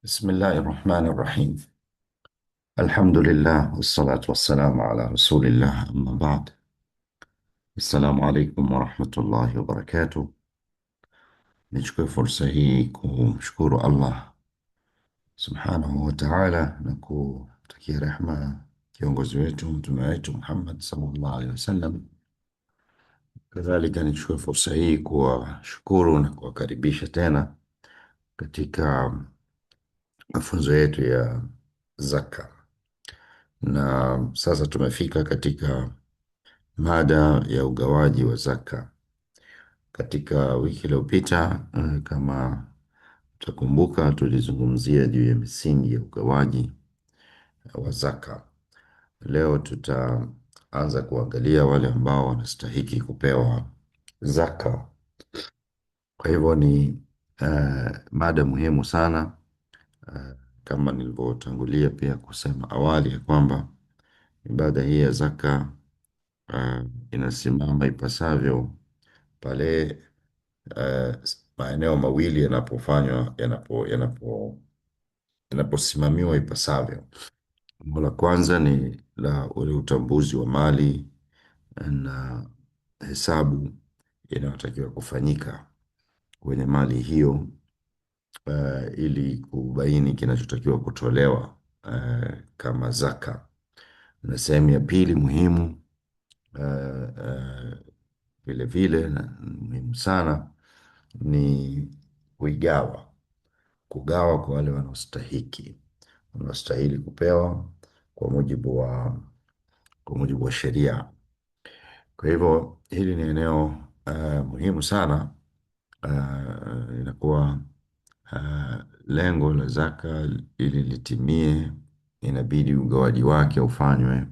بسم الله الرحمن الرحيم. الحمد لله والصلاة والسلام على رسول الله، أما بعد. السلام عليكم ورحمة الله وبركاته. Nichukue fursa hii kumshukuru Allah subhanahu wa ta'ala na kutakia rehma kiongozi wetu mtume wetu Muhammad sallallahu alaihi wasallam. Kadhalika nichukue fursa hii kuwashukuru na kuwakaribisha tena katika mafunzo yetu ya zaka, na sasa tumefika katika mada ya ugawaji wa zaka. Katika wiki iliyopita, kama utakumbuka, tulizungumzia juu ya misingi ya ugawaji wa zaka. Leo tutaanza kuangalia wale ambao wanastahiki kupewa zaka. Kwa hivyo ni mada muhimu sana, kama nilivyotangulia pia kusema awali ya kwamba ibada hii ya zaka inasimama ipasavyo pale maeneo mawili yanaposimamiwa ipasavyo. Jambo la kwanza ni la ule utambuzi wa mali na hesabu inayotakiwa kufanyika kwenye mali hiyo, ili kubaini kinachotakiwa kutolewa kama zaka. Na sehemu ya pili muhimu vile vile na muhimu sana ni kugawa kwa wale wanaostahili kupewa kwa mujibu wa sheria. Kwa hivyo hili ni eneo muhimu sana. Inakuwa lengo la zaka ili litimie, inabidi ugawaji wake ufanywe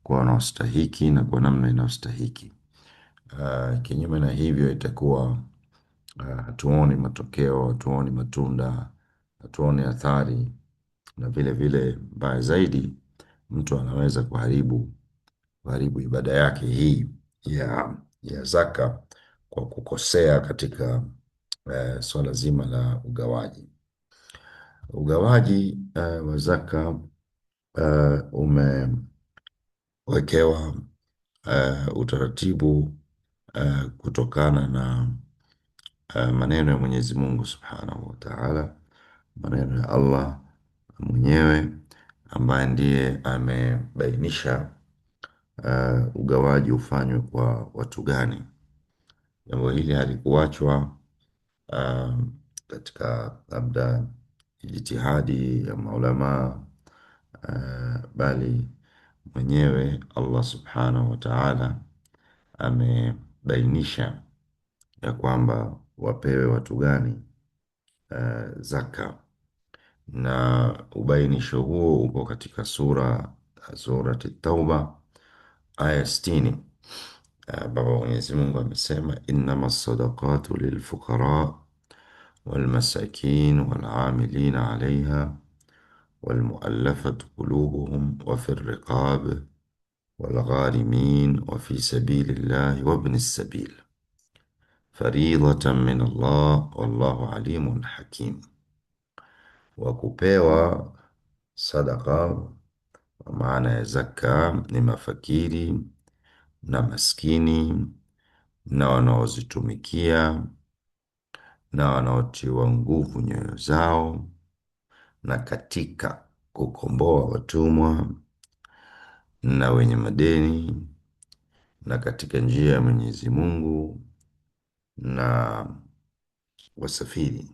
kwa wanaostahiki na kwa namna inayostahiki. Kinyume na hivyo itakuwa hatuoni matokeo, hatuoni matunda, hatuoni athari, na vile vile mbaya zaidi, mtu anaweza kuharibu ibada yake hii ya zaka kwa kukosea katika swala zima la ugawaji. Ugawaji wa zaka umewekewa utaratibu kutokana na maneno ya Mwenyezi Mungu Subhanahu wa Ta'ala, maneno ya Allah mwenyewe ambaye ndiye amebainisha ugawaji ufanywe kwa watu gani. Jambo hili halikuachwa katika labda jitihadi ya maulama, bali mwenyewe Allah Subhanahu wa Ta'ala amebainisha ya kwamba wapewe watu gani zaka, na ubainisho huo uko katika Surati Tauba aya 60, ambapo Mwenyezi Mungu amesema innama sadaqatu lilfuqara walmasakin walamilina alaiha walmuallafati qulubuhum wafi rriqab walgharimin wafi sabili llahi wabni sabil faridhatan min Allah wallahu alimun hakim. Wa kupewa sadaka kwa maana ya zaka ni mafakiri na maskini na wanaozitumikia na wanaotiwa nguvu nyoyo zao, na katika kukomboa watumwa na wenye madeni, na katika njia ya Mwenyezi Mungu na wasafiri.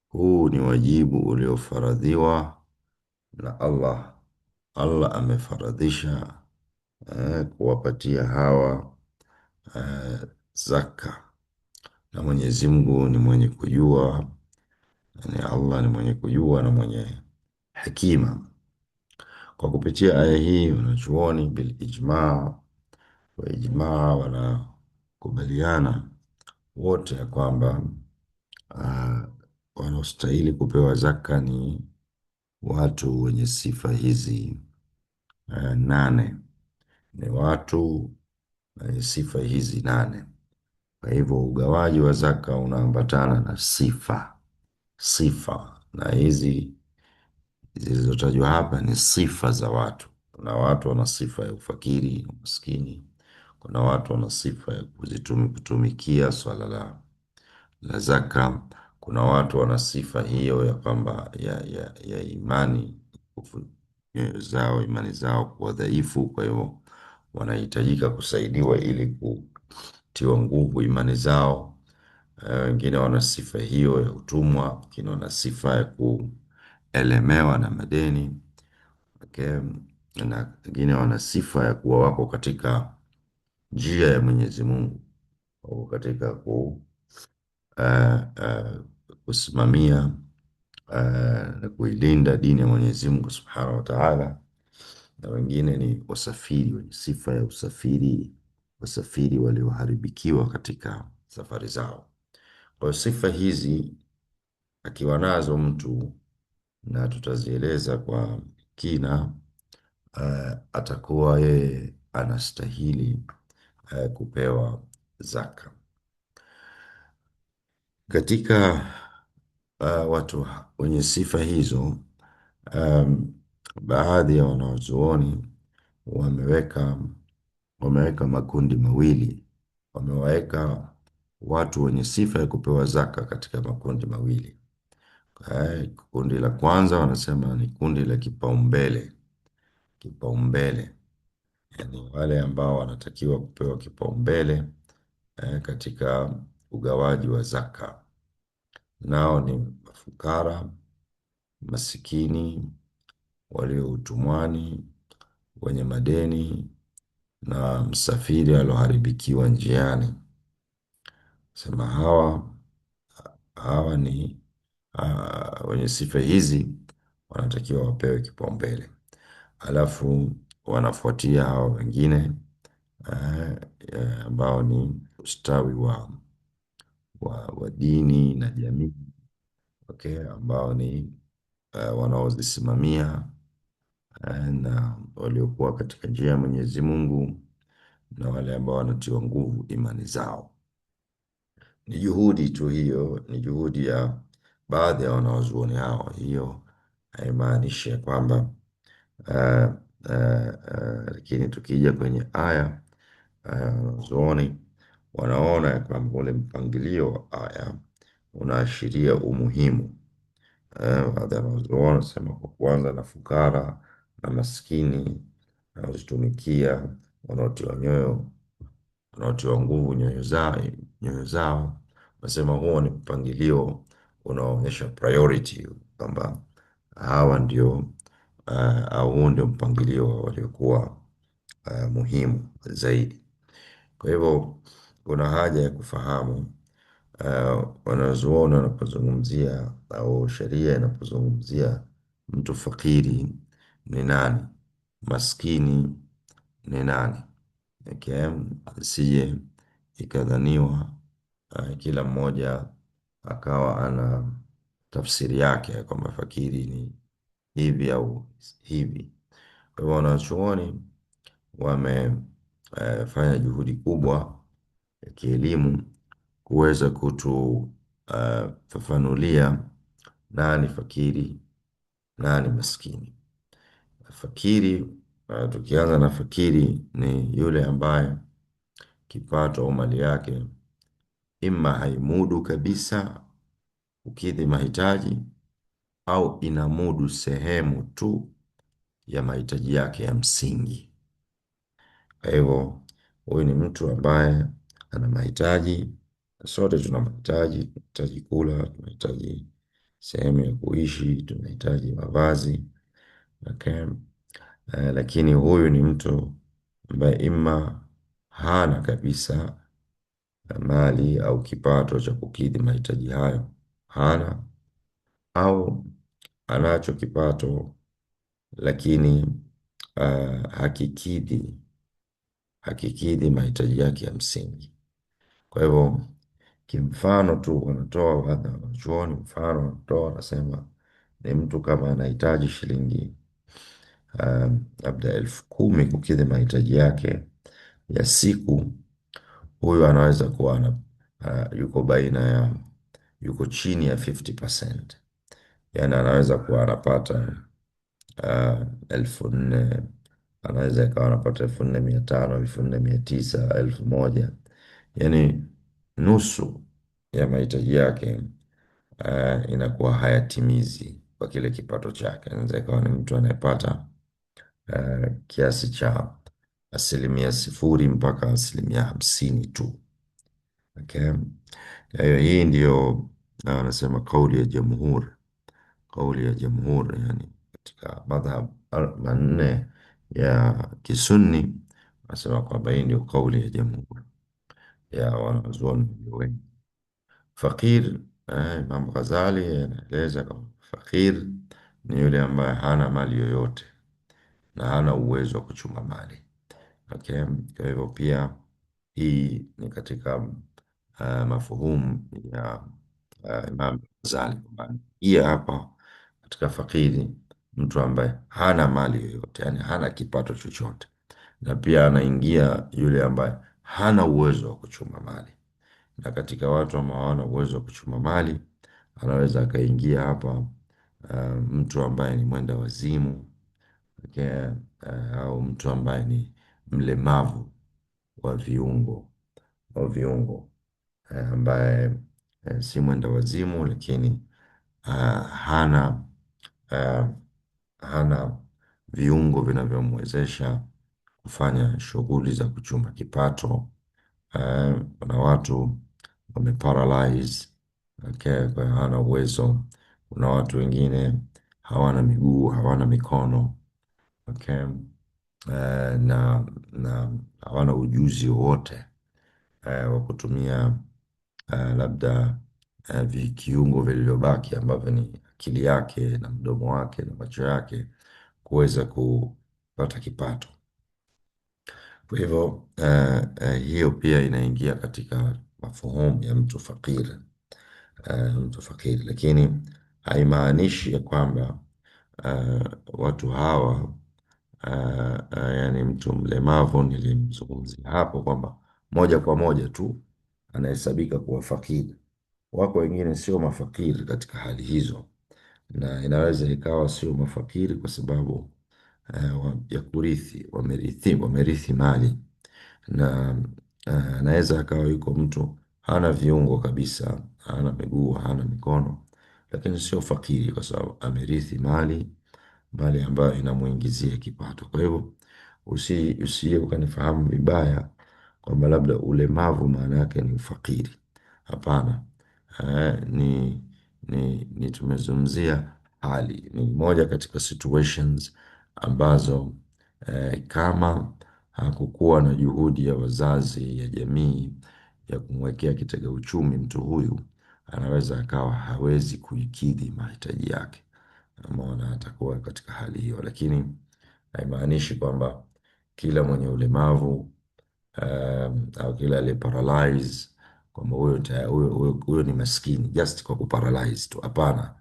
Huu ni wajibu uliofaradhiwa na Allah. Allah amefaradhisha kuwapatia hawa zaka, na Mwenyezi Mungu ni mwenye kujua, Allah ni mwenye kujua na mwenye hekima. Kwa kupitia aya hii wanachuoni wa ijmaa wanakubaliana wote ya kwamba wanaostahili kupewa zaka ni watu wenye sifa hizi 8. Ni watu wenye sifa hizi 8. Kwa hivyo ugawaji wa zaka unaambatana na sifa na hizi zilizotajwa hapa ni sifa za watu. Kuna watu wana sifa ya ufakiri, umaskini. Kuna watu wana sifa ya kutumikia swala la zaka. Kuna watu wana sifa hiyo ya kwamba ya imani, nyoyo zao, imani zao kuwa dhaifu, kwa hivyo wanahitajika kusaidiwa ili kutiwa nguvu imani zao. Wengine wana sifa hiyo ya utumwa, wengine wana sifa ya kuelemewa na madeni. Okay. Na wengine wana sifa ya kuwa wako katika njia ya Mwenyezi Mungu, wako katika eh, eh, kusimamia na kuilinda dini ya Mwenyezi Mungu Subhanahu wa Ta'ala. Na wengine ni wasafiri, wenye sifa ya usafiri, wasafiri walioharibikiwa katika safari zao. Kwa hiyo sifa hizi akiwa nazo mtu, na tutazieleza kwa kina, atakuwa yeye anastahili kupewa zaka. Katika watu wenye sifa hizo, um, baadhi ya wanazuoni wameweka wameweka makundi mawili, wamewaweka watu wenye sifa ya kupewa zaka katika makundi mawili. Kundi la kwanza wanasema ni kundi la kipaumbele. Kipaumbele, yani wale ambao wanatakiwa kupewa kipaumbele katika ugawaji wa zaka, nao ni mafukara, masikini, walio utumwani, wenye madeni na msafiri aloharibikiwa njiani. Sema hawa ni wenye sifa hizi wanatakiwa wapewe kipaumbele, alafu wanafuatia hawa wengine ambao ni ustawi wa dini na jamii. Okay, ambao ni wanaozisimamia na waliokuwa katika njia ya Mwenyezi Mungu, na wale ambao wanatiwa nguvu imani zao. Ni juhudi tu hiyo, ni juhudi ya baadhi ya wanawazuoni hao. Hiyo haimaanishi ya kwamba lakini tukija kwenye aya, wanazuoni wanaona ya kwamba ule mpangilio wa aya unaashiria umuhimu. Baadhi ya wanazuoni wanasema kwa kuanza na fukara na maskini na wazitumikia, wanaotiwa nguvu nyoyo zao. Nasema huo ni mpangilio unaoonyesha priority, kwamba hawa ndio au huu ndio mpangilio waliokuwa muhimu zaidi. Kwa hivyo kuna haja ya kufahamu wanazuoni wanapozungumzia au sheria inapozungumzia mtu fakiri ni nani, maskini ni nani. Okay. Isije ikadhaniwa kila mmoja akawa ana tafsiri yake kwamba fakiri ni hivi au hivi. Kwa hivyo wanachuoni wamefanya juhudi kubwa ya kielimu kuweza kutufafanulia nani fakiri, nani maskini. Fakiri, tukianza na fakiri, ni yule ambaye kipato au mali yake ima haimudu kabisa kukidhi mahitaji, au inamudu sehemu tu ya mahitaji yake ya msingi. Kwa hivyo huyu ni mtu ambaye ana mahitaji. Sote tuna mahitaji, tunahitaji kula, tunahitaji sehemu ya kuishi, tunahitaji mavazi. Okay. Lakini huyu ni mtu ambaye ima hana kabisa mali au kipato cha kukidhi mahitaji hayo, hana, au anacho kipato lakini hakikidhi mahitaji yake ya msingi. Kwa hivyo kimfano tu wanatoa wanachuoni, mfano wanatoa, wanasema ni mtu kama anahitaji shilingi labda 10,000 kukidhi mahitaji yake ya siku. Huyu anaweza kuwa yuko chini ya 50%. Yani anaweza kuwa anapata 1,400, anaweza ikawa anapata 4,500, 4,900, 1,000, yani nusu ya mahitaji yake inakuwa hayatimizi kwa kile kipato chake. Anaweza ikawa ni mtu anayepata kiasi cha 0.0 mpaka 50% tu. Okay? Kwa hiyo hii ndio wanasema kauli ya jamhur, kauli ya jamhur, yani katika madhhab manne ya Kisunni wanasema kwamba hii ndio kauli ya jamhur ya wanazuoni walio wengi. Fakir, Imam Ghazali anaeleza kama fakir ni yule ambaye hana mali yoyote na hana uwezo wa kuchuma mali. Okay. Kwa hivyo pia hii ni katika mafuhumu ya Imam Ghazali kwamba hii hapa katika fakiri mtu ambaye hana mali yoyote, yani hana kipato chochote, na pia anaingia yule ambaye hana uwezo wa kuchuma mali. Na katika watu ambao hawana uwezo wa kuchuma mali anaweza akaingia hapa mtu ambaye ni mwenda wazimu. Okay, au mtu ambaye ni mlemavu wa viungo ambaye si mwenda wazimu lakini hana uh, hana viungo vinavyomwezesha kufanya shughuli za kuchuma kipato. Kuna watu wameparalyze, okay, kwa hiyo hana uwezo. Kuna watu wengine hawana miguu, hawana mikono, okay, na hawana ujuzi wowote wa kutumia labda viungo vilivyobaki ambavyo ni akili yake na mdomo wake na macho yake kuweza kupata kipato. Kwa hivyo hiyo pia inaingia katika mafuhumu ya mtu fakiri, mtu fakiri, lakini haimaanishi ya kwamba watu hawa yani mtu mlemavu nilimzungumzia hapo kwamba moja kwa moja tu anahesabika kuwa fakiri. Wako wengine sio mafakiri katika hali hizo, na inaweza ikawa sio mafakiri kwa sababu ya kurithi, wamerithi mali, na anaweza akawa yuko mtu hana viungo kabisa, hana miguu, hana mikono, lakini sio fakiri kwa sababu amerithi mali ambayo inamuingizia kipato. Kwa hivyo usije ukanifahamu vibaya kwamba labda ulemavu maana yake ni ufakiri. Hapana. Ni tumezungumzia hali, ni moja katika situations ambazo kama hakukuwa na juhudi ya wazazi, ya jamii ya kumwekea kitega uchumi, mtu huyu anaweza akawa hawezi kuikidhi mahitaji yake, amaona atakuwa katika hali hiyo, lakini haimaanishi kwamba kila mwenye ulemavu au kila aliye paralyze kwamba huyo ni maskini just kwa kuparalyze tu. Hapana,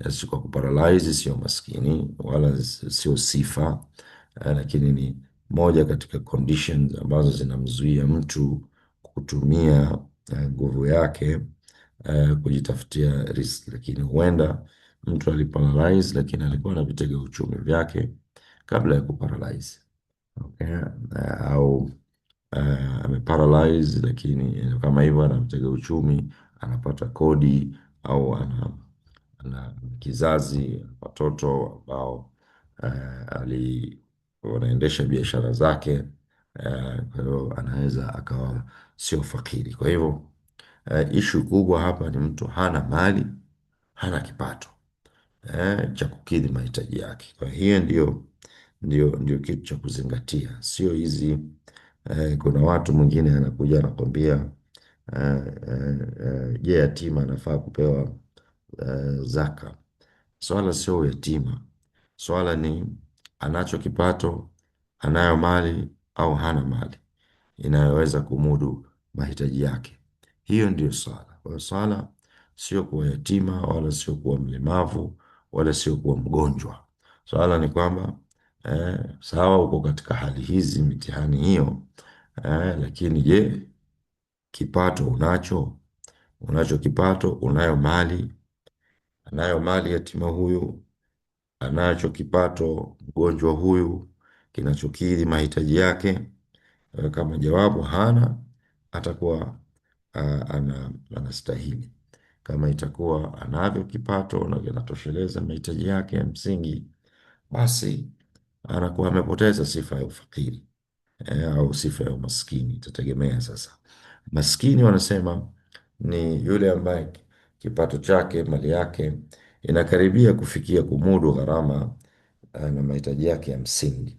just kwa kuparalyze sio maskini wala sio sifa, lakini ni moja katika conditions ambazo zinamzuia mtu kutumia nguvu yake kujitafutia riziki. Lakini huenda mtu aliparalyze lakini alikuwa na vitega uchumi vyake kabla ya kuparalyze. Okay. Au ameparalyze lakini kama hivyo ana vitega uchumi, anapata kodi au ana kizazi, watoto ambao wanaendesha biashara zake, kwa hiyo anaweza akawa sio fakiri. Kwa hivyo ishu kubwa hapa ni mtu hana mali, hana kipato cha kukidhi mahitaji yake. Kwa hiyo ndio kitu cha kuzingatia, sio hizi kuna watu mwingine anakuja anakwambia je, yatima anafaa kupewa zaka? Swala sio yatima, swala ni anacho kipato, anayo mali au hana mali inayoweza kumudu mahitaji yake. Hiyo ndio swala. Kwa hiyo swala sio kuwa yatima wala sio kuwa mlemavu wala sio kuwa mgonjwa. Swala ni kwamba sawa uko katika hali hizi, mitihani hiyo, lakini je, kipato unacho kipato, unayo mali, anayo mali yatima huyu, anacho kipato mgonjwa huyu kinachokidhi mahitaji yake. Kama jawabu hana, atakuwa anastahili. Kama itakuwa anavyo kipato na kinatosheleza mahitaji yake ya msingi, basi anakuwa amepoteza sifa ya ufakiri au sifa ya umaskini, itategemea sasa. Maskini wanasema ni yule ambaye kipato chake, mali yake inakaribia kufikia kumudu gharama na mahitaji yake ya msingi.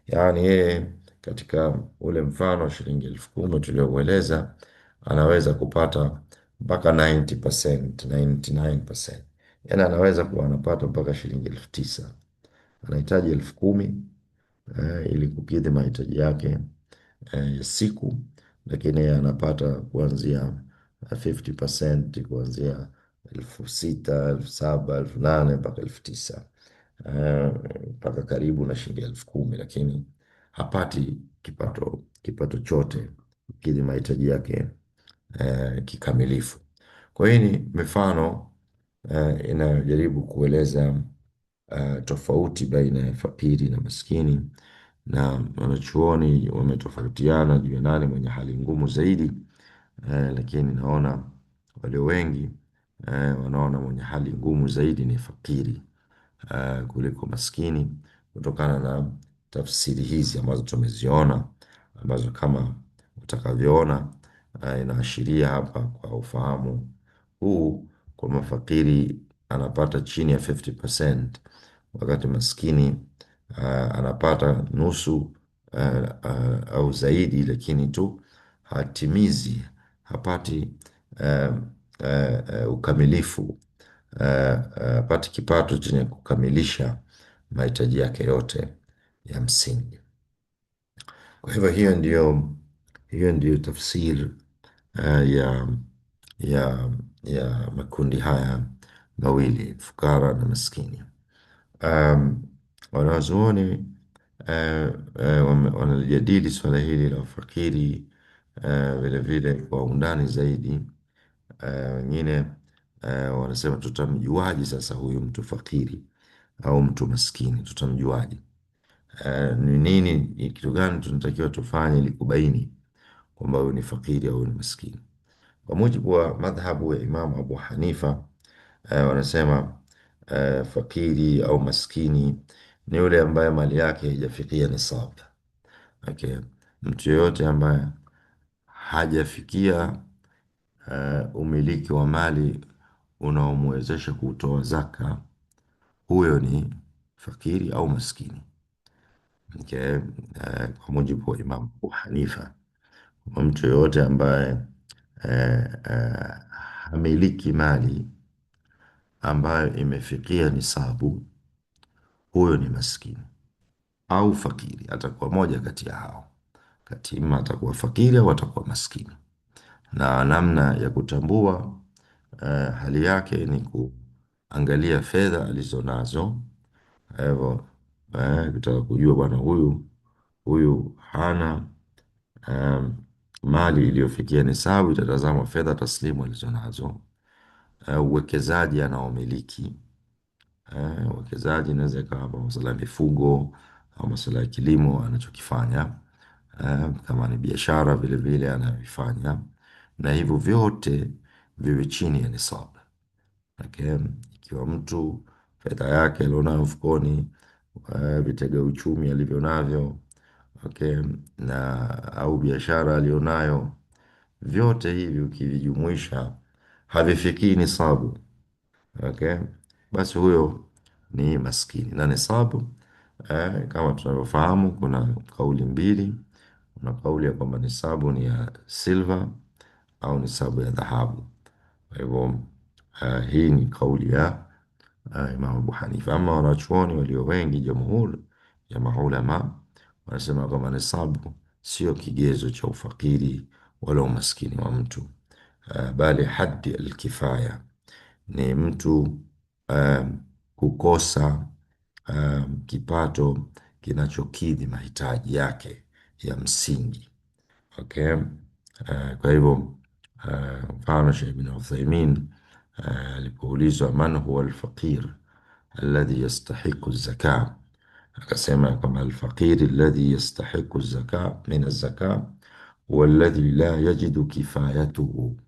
Yaani yeye katika ule mfano wa shilingi 10,000 tulioueleza, anaweza kupata mpaka 90%, 99%. Yaani anaweza kuwa anapata mpaka shilingi 9,000. Anahitaji 10,000 ili kukidhi mahitaji yake ya siku, lakini yeye anapata kuanzia 50%, kuanzia 6,000, 7,000, 8,000 mpaka 9,000, mpaka karibu na shilingi 10,000, lakini hapati kipato chote kukidhi mahitaji yake kikamilifu. Kwa hiyo ni mifano inayojaribu kueleza tofauti baina ya fakiri na maskini, na wanachuoni wametofautiana juu ya nani mwenye hali ngumu zaidi, lakini naona walio wengi wanaona mwenye hali ngumu zaidi ni fakiri kuliko maskini, kutokana na tafsiri hizi ambazo tumeziona, ambazo kama utakavyoona inaashiria hapa kwa ufahamu huu kwamba fakiri anapata chini ya 50%, wakati maskini anapata nusu au zaidi, lakini tu hatimizi, hapati ukamilifu, hapati kipato chenye kukamilisha mahitaji yake yote ya msingi. Kwa hivyo hiyo ndiyo tafsiri ya makundi haya mawili, fukara na maskini. Wanazuoni wanalijadili swala hili la ufakiri vile vile kwa undani zaidi. Wengine wanasema tutamjuaje sasa huyu mtu fakiri au mtu maskini, tutamjuaje? Ni nini, ni kitu gani tunatakiwa tufanye ili kubaini kwamba huyu ni fakiri au ni maskini? Kwa mujibu wa madhhabu ya Imam Abu Hanifa, wanasema fakiri au maskini ni yule ambaye mali yake haijafikia nisab. Okay. Mtu yeyote ambaye hajafikia umiliki wa mali unaomwezesha kutoa zaka, huyo ni fakiri au maskini. Okay. Kwa mujibu wa Imam Abu Hanifa, mtu yeyote ambaye hamiliki mali ambayo imefikia nisabu, huyo ni maskini au fakiri. Atakuwa moja kati ya hao, ima atakuwa fakiri au atakuwa maskini. Na namna ya kutambua hali yake ni kuangalia fedha alizonazo. Kwa hivyo kutaka kujua bwana huyu hana mali iliyofikia nisabu, itatazama fedha taslimu alizonazo. Uwekezaji anaomiliki, uwekezaji inaweza ikawa masuala ya mifugo au masuala ya kilimo anachokifanya, kama ni biashara vile vile anayoifanya, na hivyo vyote viwe chini ya nisab. Okay. Ikiwa mtu fedha yake alionayo mfukoni, vitega uchumi alivyo navyo, okay, na au biashara alionayo, vyote hivi ukivijumuisha havifikii nisabu, okay, basi huyo ni maskini. Na nisabu kama tunavyofahamu, kuna kauli mbili. Kuna kauli ya kwamba nisabu ni ya silver au nisabu ya dhahabu. Kwa hivyo hii ni kauli ya Imam Abu Hanifa. Ama wanachuoni walio wengi, jamhur ya maulama, wanasema kwamba nisabu sio kigezo cha ufakiri wala umaskini wa mtu, bali haddi alkifaya, ni mtu kukosa kipato kinachokidhi mahitaji yake ya msingi. Okay. Kwa hivyo mfano Sheikh bin Uthaymeen alipoulizwa man huwa alfaqir alladhi yastahiqu zaka, akasema ya kwamba alfaqir alladhi yastahiqu zaka min azzaka huwa alladhi la yajidu kifayatuhu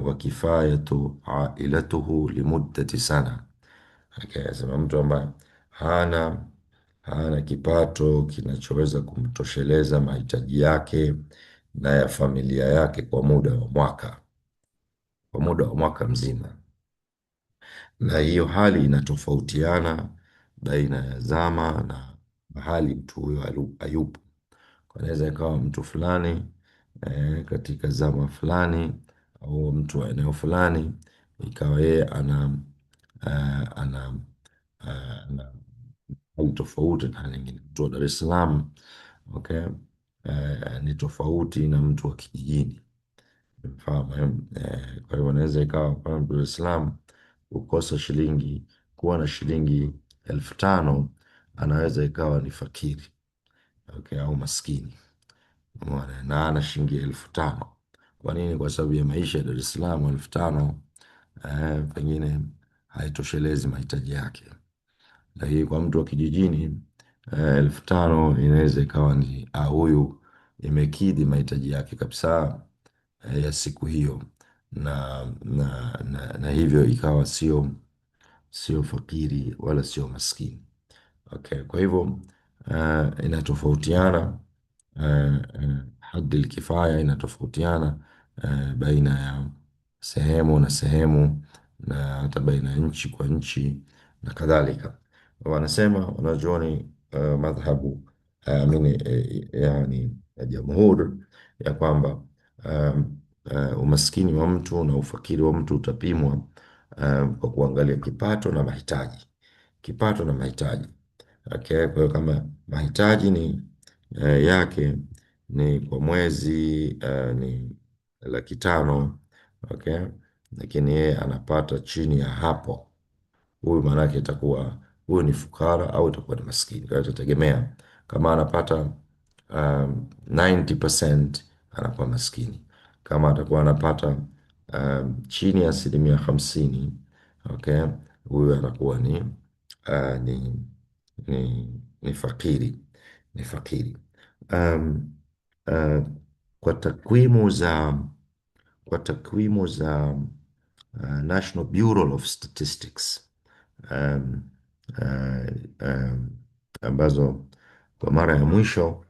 wa kifayatu ailatuhu limuddati sana. Akasema mtu ambaye hana hana kipato kinachoweza kumtosheleza mahitaji yake na ya familia yake kwa muda wa mwaka mzima. Na hiyo hali inatofautiana baina ya zama na mahali mtu huyo hayupo. Anaweza ikawa mtu fulani katika zama fulani au mtu wa eneo fulani ikawa yeye ana hali tofauti na hali nyingine. Mtu wa Dar es Salaam, okay, ni tofauti na mtu wa kijijini. Mfahamu, kwa hiyo anaweza ikawa kwa Dar es Salaam kukosa kuwa na shilingi 5,000 anaweza ikawa ni fakiri, okay, au maskini. Umeona? Na ana shilingi 5,000. Kwa nini? Kwa sababu ya maisha ya Dar es Salaam 5,000 pengine haitoshelezi mahitaji yake, lakini kwa mtu wa kijijini 5,000 inaweza ikawa ni huyu imekidhi mahitaji yake kabisa ya siku hiyo, na hivyo ikawa sio fakiri wala sio maskini. Okay, kwa hivyo inatofautiana hadhi kifaya inatofautiana baina ya sehemu na sehemu na hata baina ya nchi kwa nchi na kadhalika. Wanasema wanachuoni madhhabu yani ya jamhur ya kwamba umaskini wa mtu na ufakiri wa mtu utapimwa kwa kuangalia kipato na mahitaji. Okay, kwa hiyo kama mahitaji yake ni kwa mwezi ni 500,000, okay, lakini yeye anapata chini ya hapo, huyu maanake itakuwa huyu ni fukara au itakuwa ni maskini. Kwa hiyo itategemea, kama anapata 90% anakuwa maskini, kama atakuwa anapata chini ya 50%, okay, huyu anakuwa uh, ni ni fakiri, ni fakiri. Um, uh, kwa takwimu za National Bureau of Statistics um, uh, um, ambazo kwa mara ya mwisho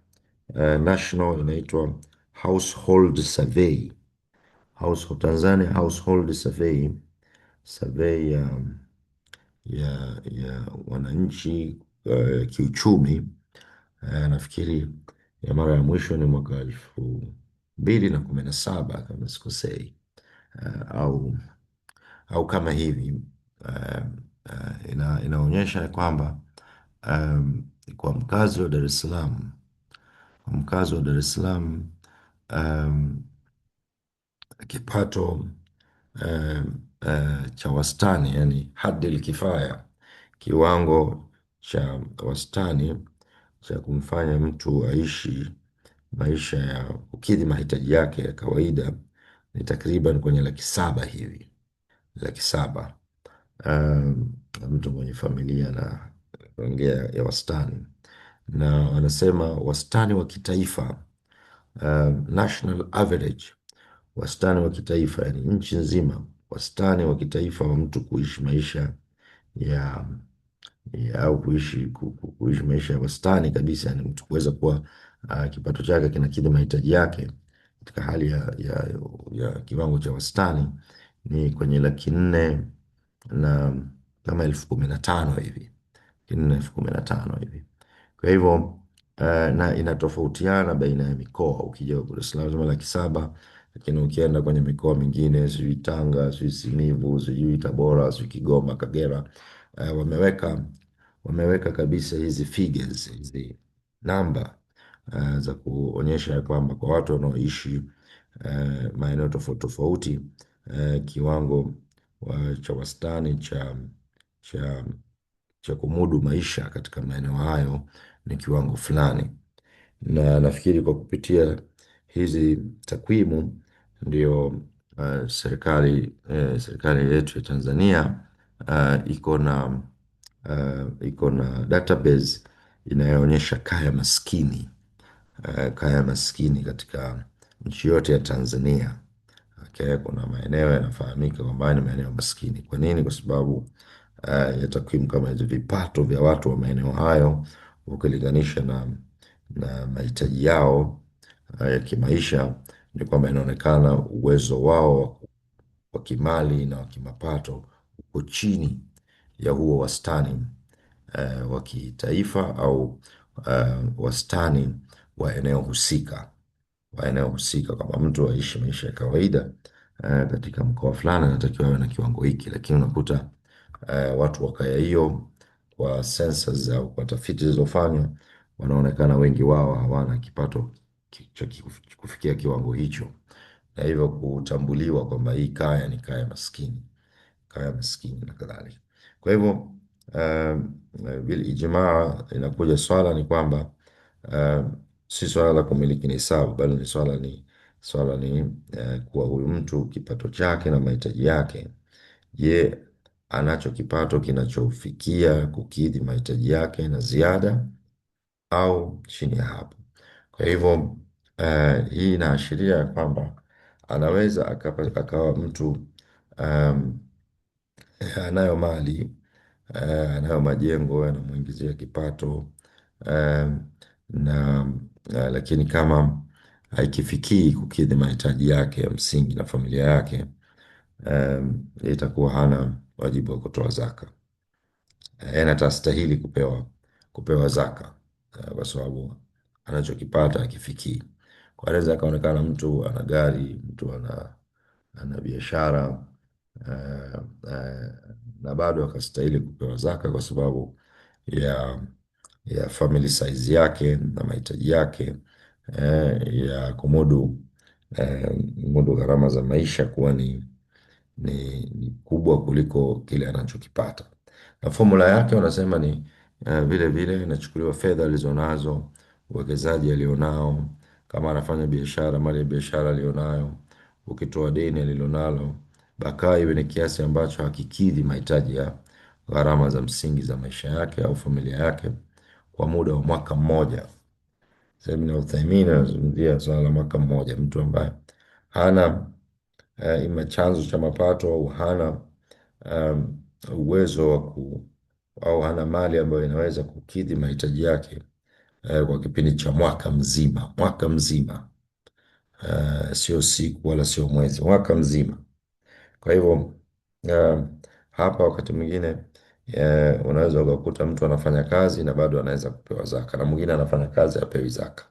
national inaitwa Household Survey, Tanzania Household Survey ya wananchi kiuchumi. Nafikiri ya mara ya mwisho ni mwaka 2017 kama sikosei, au kama hivi. Inaonyesha ya kwamba kwa mkazi wa Dar es Salaam, kipato cha wastani, yani hadil kifaya, kiwango cha wastani cha kumfanya mtu aishi maisha ya kukidhi mahitaji yake ya kawaida ni takriban kwenye 700,000 hivi, 700,000. Mtu mwenye familia na ongea ya wastani, na wanasema wastani wa kitaifa, national average, wastani wa kitaifa, yani nchi nzima, wastani wa kitaifa wa mtu kuishi maisha ya au kuishi maisha ya wastani kabisa, ni mtu kuweza kuwa kipato chake kinakidhi mahitaji yake katika hali ya kiwango cha wastani ni kwenye 4,000,000 na kama 15,000 hivi, 15,000 hivi. Kwa hivyo na inatofautiana baina ya mikoa. Ukija Dar es Salaam 700,000, lakini ukienda kwenye mikoa mingine, sijui Tanga, sijui Simiyu, sijui Tabora, sijui Kigoma, Kagera, wameweka kabisa hizi figures, hizi namba za kuonyesha ya kwamba kwa watu wanaoishi maeneo tofauti tofauti, kiwango cha wastani cha cha kumudu maisha katika maeneo hayo ni kiwango fulani, na nafikiri kwa kupitia hizi takwimu ndio serikali yetu ya Tanzania iko na database inayoonyesha kaya maskini, kaya maskini katika nchi yote ya Tanzania. Okay, kuna maeneo yanafahamika kwamba ni maeneo maskini. Kwa nini? Kwa sababu ya takwimu kama hizo, vipato vya watu wa maeneo hayo ukilinganisha na mahitaji yao ya kimaisha, ni kwamba inaonekana uwezo wao wa kimali na wa kimapato uko chini ya huo wastani wa kitaifa au wastani wa eneo husika, kwamba mtu aishi maisha ya kawaida katika mkoa fulani anatakiwa awe na kiwango hiki, lakini unakuta watu wa kaya hiyo kwa census au kwa tafiti zilizofanywa wanaonekana wengi wao hawana kipato cha kufikia kiwango hicho, na hivyo kutambuliwa kwamba hii kaya ni kaya maskini na kadhalika. Kwa hivyo bil ijmaa inakuja swala ni kwamba si swala la kumiliki nisabu, bali ni kuwa huyu mtu kipato chake na mahitaji yake, je, anacho kipato kinachofikia kukidhi mahitaji yake na ziada au chini ya hapo. Kwa hivyo hii inaashiria kwamba anaweza akawa mtu um, anayo mali, anayo majengo yanamuingizia kipato um, na lakini kama haikifikii kukidhi mahitaji yake ya msingi na familia yake, itakuwa hana wajibu wa kutoa zaka. Yaani atastahili kupewa zaka kwa sababu anachokipata hakifikii. Kwa anaweza akaonekana mtu ana gari, mtu ana biashara eh, eh, na bado akastahili kupewa zaka kwa sababu ya family size yake na mahitaji yake ya kumudu gharama za maisha kuwa ni kubwa kuliko kile anachokipata, na formula yake wanasema ni vile vile inachukuliwa fedha alizonazo, uwekezaji alionao, kama anafanya biashara, mali ya biashara alionayo, ukitoa deni alilonalo, bakaa iwe ni kiasi ambacho hakikidhi mahitaji ya gharama za msingi za maisha yake au familia yake kwa muda wa mwaka mmoja. Sasa Ibn Uthaymeen anazungumzia swala la mwaka mmoja, mtu ambaye hana ima chanzo cha mapato au hana um, uwezo au hana mali ambayo inaweza kukidhi mahitaji yake kwa kipindi cha mwaka mzima, sio siku wala sio mwezi, mwaka mzima. Kwa hivyo uh, hapa wakati mwingine unaweza ukakuta mtu anafanya kazi na bado anaweza kupewa zaka, na mwingine anafanya kazi hapewi zaka.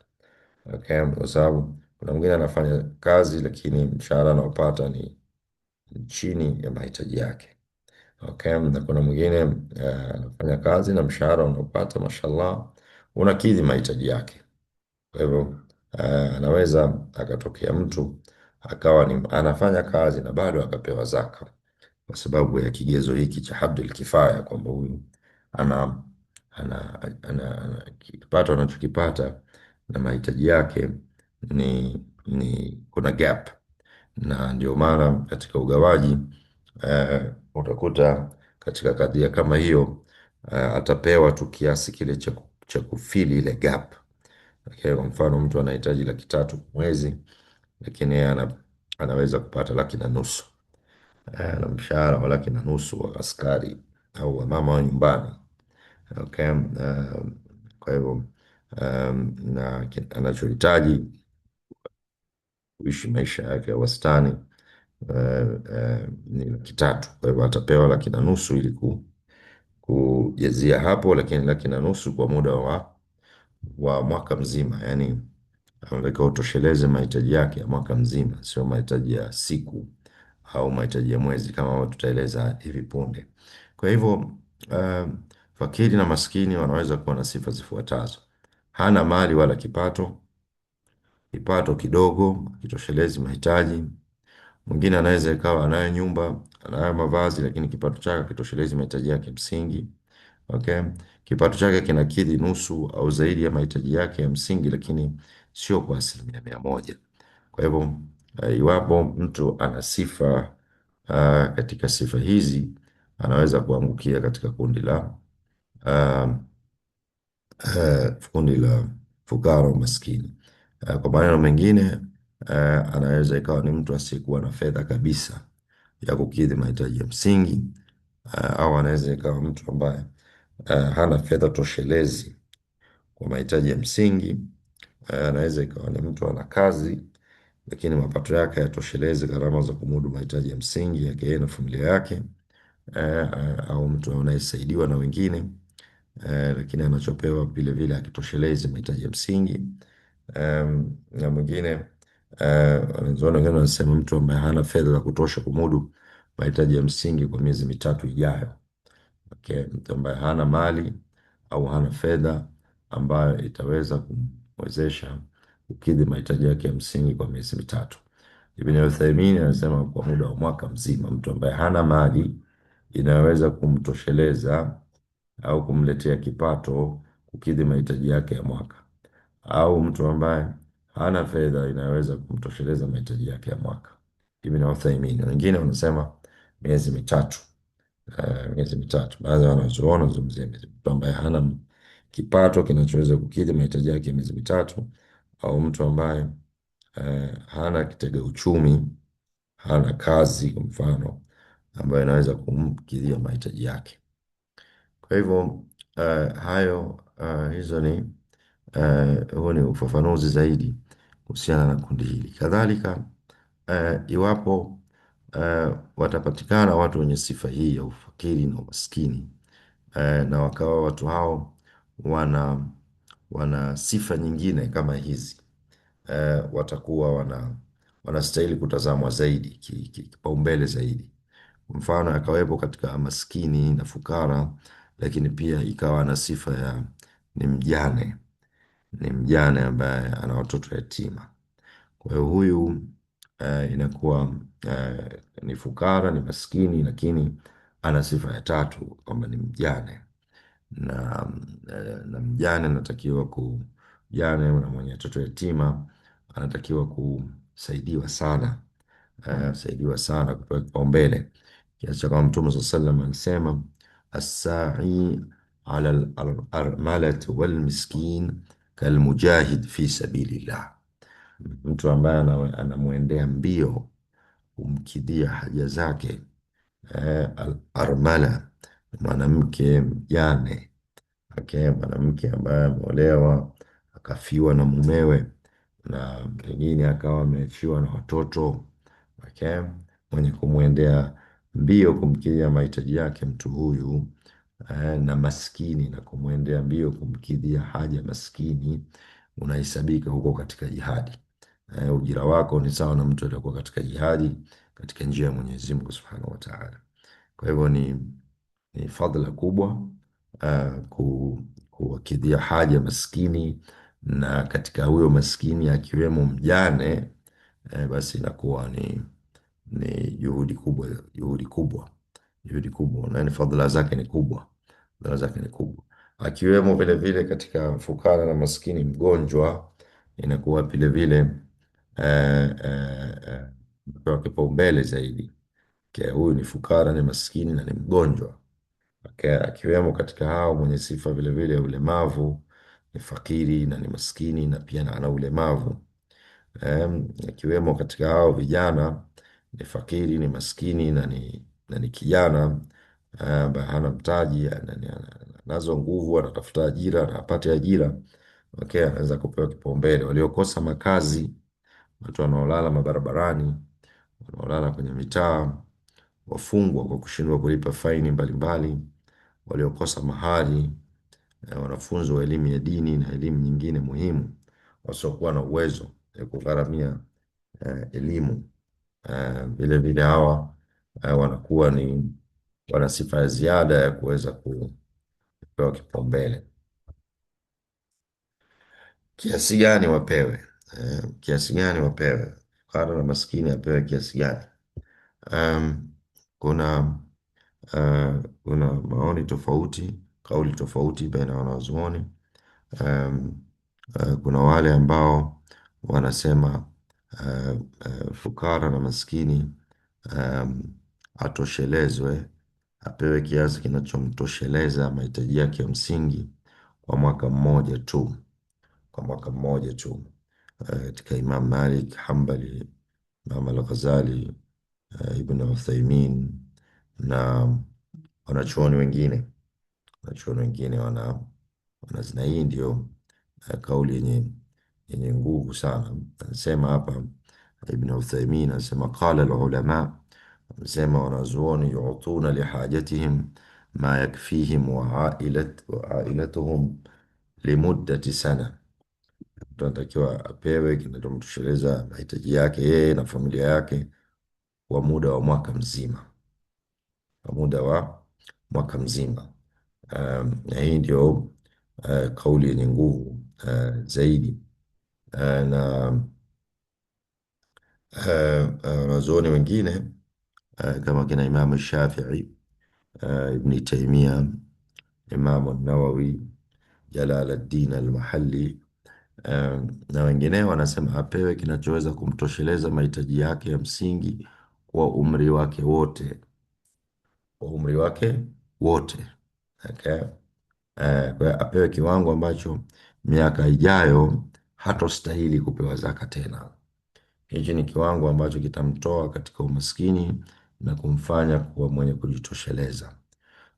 Okay, kwa sababu kuna mwingine anafanya kazi lakini mshahara anaopata ni chini ya mahitaji yake. Okay, na kuna mwingine anafanya kazi na mshahara unaopata mashallah unakidhi mahitaji yake. Kwa hivyo anaweza akatokea mtu akawa anafanya kazi na bado akapewa zaka kwa sababu ya kigezo hiki cha hadul kifaya, kwamba huyu ana kipato anachokipata na mahitaji yake kuna gap, na ndio maana katika ugawaji utakuta katika kadhia kama hiyo atapewa tu kiasi kile cha kufili ile gap. Okay, kwa mfano mtu anahitaji 300,000 kwa mwezi, lakini yeye anaweza kupata 1,500,000 na mshahara wa 1,500,000 wa askari au wa mama wa nyumbani. Okay, kwa hivyo na anachohitaji kuishi maisha yake ya wastani ni 300,000. Kwa hivyo atapewa 1,500,000 ili kujazia hapo, lakini 1,500,000 kwa muda wa mwaka mzima, yani anatakiwa utosheleze mahitaji yake ya mwaka mzima, sio mahitaji ya siku au mahitaji ya mwezi kama tutaeleza hivi punde. Kwa hivyo fakiri na maskini wanaweza kuwa na sifa zifuatazo: hana mali wala kipato kidogo, kitoshelezi mahitaji. Mwingine anaweza ikawa anayo nyumba, anayo mavazi, lakini kipato chake kitoshelezi mahitaji yake msingi. Okay, kipato chake kinakidhi nusu au zaidi ya mahitaji yake ya msingi, lakini sio kwa 100%. Kwa hivyo Iwapo mtu ana sifa katika sifa hizi, anaweza kuangukia katika uh, kundi la fukara au maskini. Kwa maneno mengine, anaweza ikawa ni mtu asiyekuwa na fedha kabisa ya kukidhi mahitaji ya msingi, au anaweza ikawa mtu ambaye hana fedha toshelezi kwa mahitaji ya msingi. Anaweza ikawa ni mtu ana kazi lakini mapato yake hayatoshelezi gharama za kumudu mahitaji ya msingi yake yeye na familia yake, au mtu anayesaidiwa na wengine, lakini anachopewa vile vile hakitoshelezi mahitaji ya msingi. Na mwingine, wanazuoni wengine wanasema mtu ambaye hana fedha za kutosha kumudu mahitaji ya msingi kwa miezi mitatu ijayo. Okay, mtu ambaye hana mali au hana fedha ambayo itaweza kumwezesha kukidhi mahitaji yake ya msingi kwa miezi mitatu. Ibn Uthaymeen anasema kwa muda wa mwaka mzima, mtu ambaye hana mali inaweza kumtosheleza au kumletea kipato kukidhi mahitaji yake ya mwaka, au mtu ambaye hana fedha inaweza kumtosheleza mahitaji yake ya mwaka. Ibn Uthaymeen. Wengine wanasema miezi mitatu. Miezi mitatu. Baadhi ya wanazuoni wanazungumzia mtu ambaye hana kipato kinachoweza kukidhi mahitaji yake ya miezi mitatu, au mtu ambaye hana kitega uchumi, hana kazi kwa mfano, ambayo inaweza kumkidhia mahitaji yake. Kwa hivyo hizo ni huo ni ufafanuzi zaidi kuhusiana na kundi hili. Kadhalika, iwapo watapatikana watu wenye sifa hii ya ufakiri na umaskini, na wakawa watu hao wana sifa nyingine kama hizi, watakuwa wanastahili kutazamwa zaidi, kipaumbele zaidi. Kwa mfano akawepo katika maskini na fukara, lakini pia ikawa na sifa ya ni mjane, ni mjane ambaye ana watoto yatima. Kwa hiyo huyu inakuwa ni fukara, ni maskini, lakini ana sifa ya tatu kwamba ni mjane. Na, na mjane anatakiwa mjane na mwenye watoto yatima anatakiwa kusaidiwa sana, saidiwa sana, kupewa kipaumbele, kiasi cha kama Mtume sallallahu alaihi wasallam alisema assai ala al-armalati wal miskin kalmujahid fi sabilillah, mtu ambaye anamwendea mbio kumkidhia haja zake, al-armala, mwanamke mjane. Okay, mwanamke ambaye ameolewa akafiwa na mumewe na pengine akawa amefiwa na watoto. Okay, mwenye kumwendea mbio kumkidhia mahitaji yake mtu huyu, na maskini, na kumwendea mbio kumkidhia haja maskini, unahesabika huko katika jihadi. Ujira wako ni sawa na mtu aliyekuwa katika jihadi katika njia ya Mwenyezi Mungu Subhanahu wa Ta'ala. Kwa hivyo ni fadhila kubwa kuwakidhia haja maskini, na katika huyo maskini akiwemo mjane, basi inakuwa ni juhudi kubwa, juhudi kubwa, na ni fadhila zake ni kubwa, fadhila zake ni kubwa. Akiwemo vile vile katika fukara na maskini mgonjwa, inakuwa vile vile kwa kipaumbele zaidi. Huyu ni fukara, ni maskini na ni mgonjwa. Akiwemo katika hao mwenye sifa vile vile ya ulemavu, ni fakiri na ni maskini na pia ana ulemavu. Akiwemo katika hao vijana, ni fakiri, ni maskini na ni kijana ambaye hana mtaji, anazo nguvu, anatafuta ajira na apate ajira. Anaweza kupewa kipaumbele. Waliokosa makazi, watu wanaolala mabarabarani, wanaolala kwenye mitaa, wafungwa kwa kushindwa kulipa faini mbalimbali, waliokosa mahali, wanafunzi wa elimu ya dini na elimu nyingine muhimu, wasiokuwa na uwezo ya kugharamia elimu. Vile vile hawa wanakuwa wana sifa ya ziada ya kuweza kupewa kipaumbele. Kiasi gani wapewe? Kiasi gani wapewe? Fukara na maskini apewe kiasi gani? Kuna kuna maoni tofauti, kauli tofauti baina ya wanazuoni. Kuna wale ambao wanasema fukara na maskini um, atoshelezwe, apewe kiasi kinachomtosheleza mahitaji yake ya msingi kwa mwaka mmoja tu, kwa mwaka mmoja tu. Katika Imam Malik, Hambali, Imam Al-Ghazali, Ibn Uthaymin na wanachuoni wengine, wanachuoni wengine wanazina. Hii ndio kauli yenye nguvu sana. Anasema hapa Ibn Uthaymin, anasema qala alulama, anasema wanazuoni, yutuna lihajatihim ma yakfihim wa ailatuhum limuddati sana, mtu anatakiwa apewe kinachomtosheleza mahitaji yake yeye na familia yake kwa muda wa mwaka mzima, kwa muda wa mwaka mzima. Na hii ndio kauli yenye nguvu zaidi. Na wanazuoni wengine kama kina Imamu Shafii, Ibni Taimia, Imamu Nawawi, Jalaladdin Almahalli na wengineo wanasema apewe kinachoweza kumtosheleza mahitaji yake ya msingi kwa umri wake wote, kwa umri wake wote. Okay? Kwa hiyo apewe kiwango ambacho miaka ijayo hatostahili kupewa zaka tena. Hichi ni kiwango ambacho kitamtoa katika umaskini na kumfanya kuwa mwenye kujitosheleza.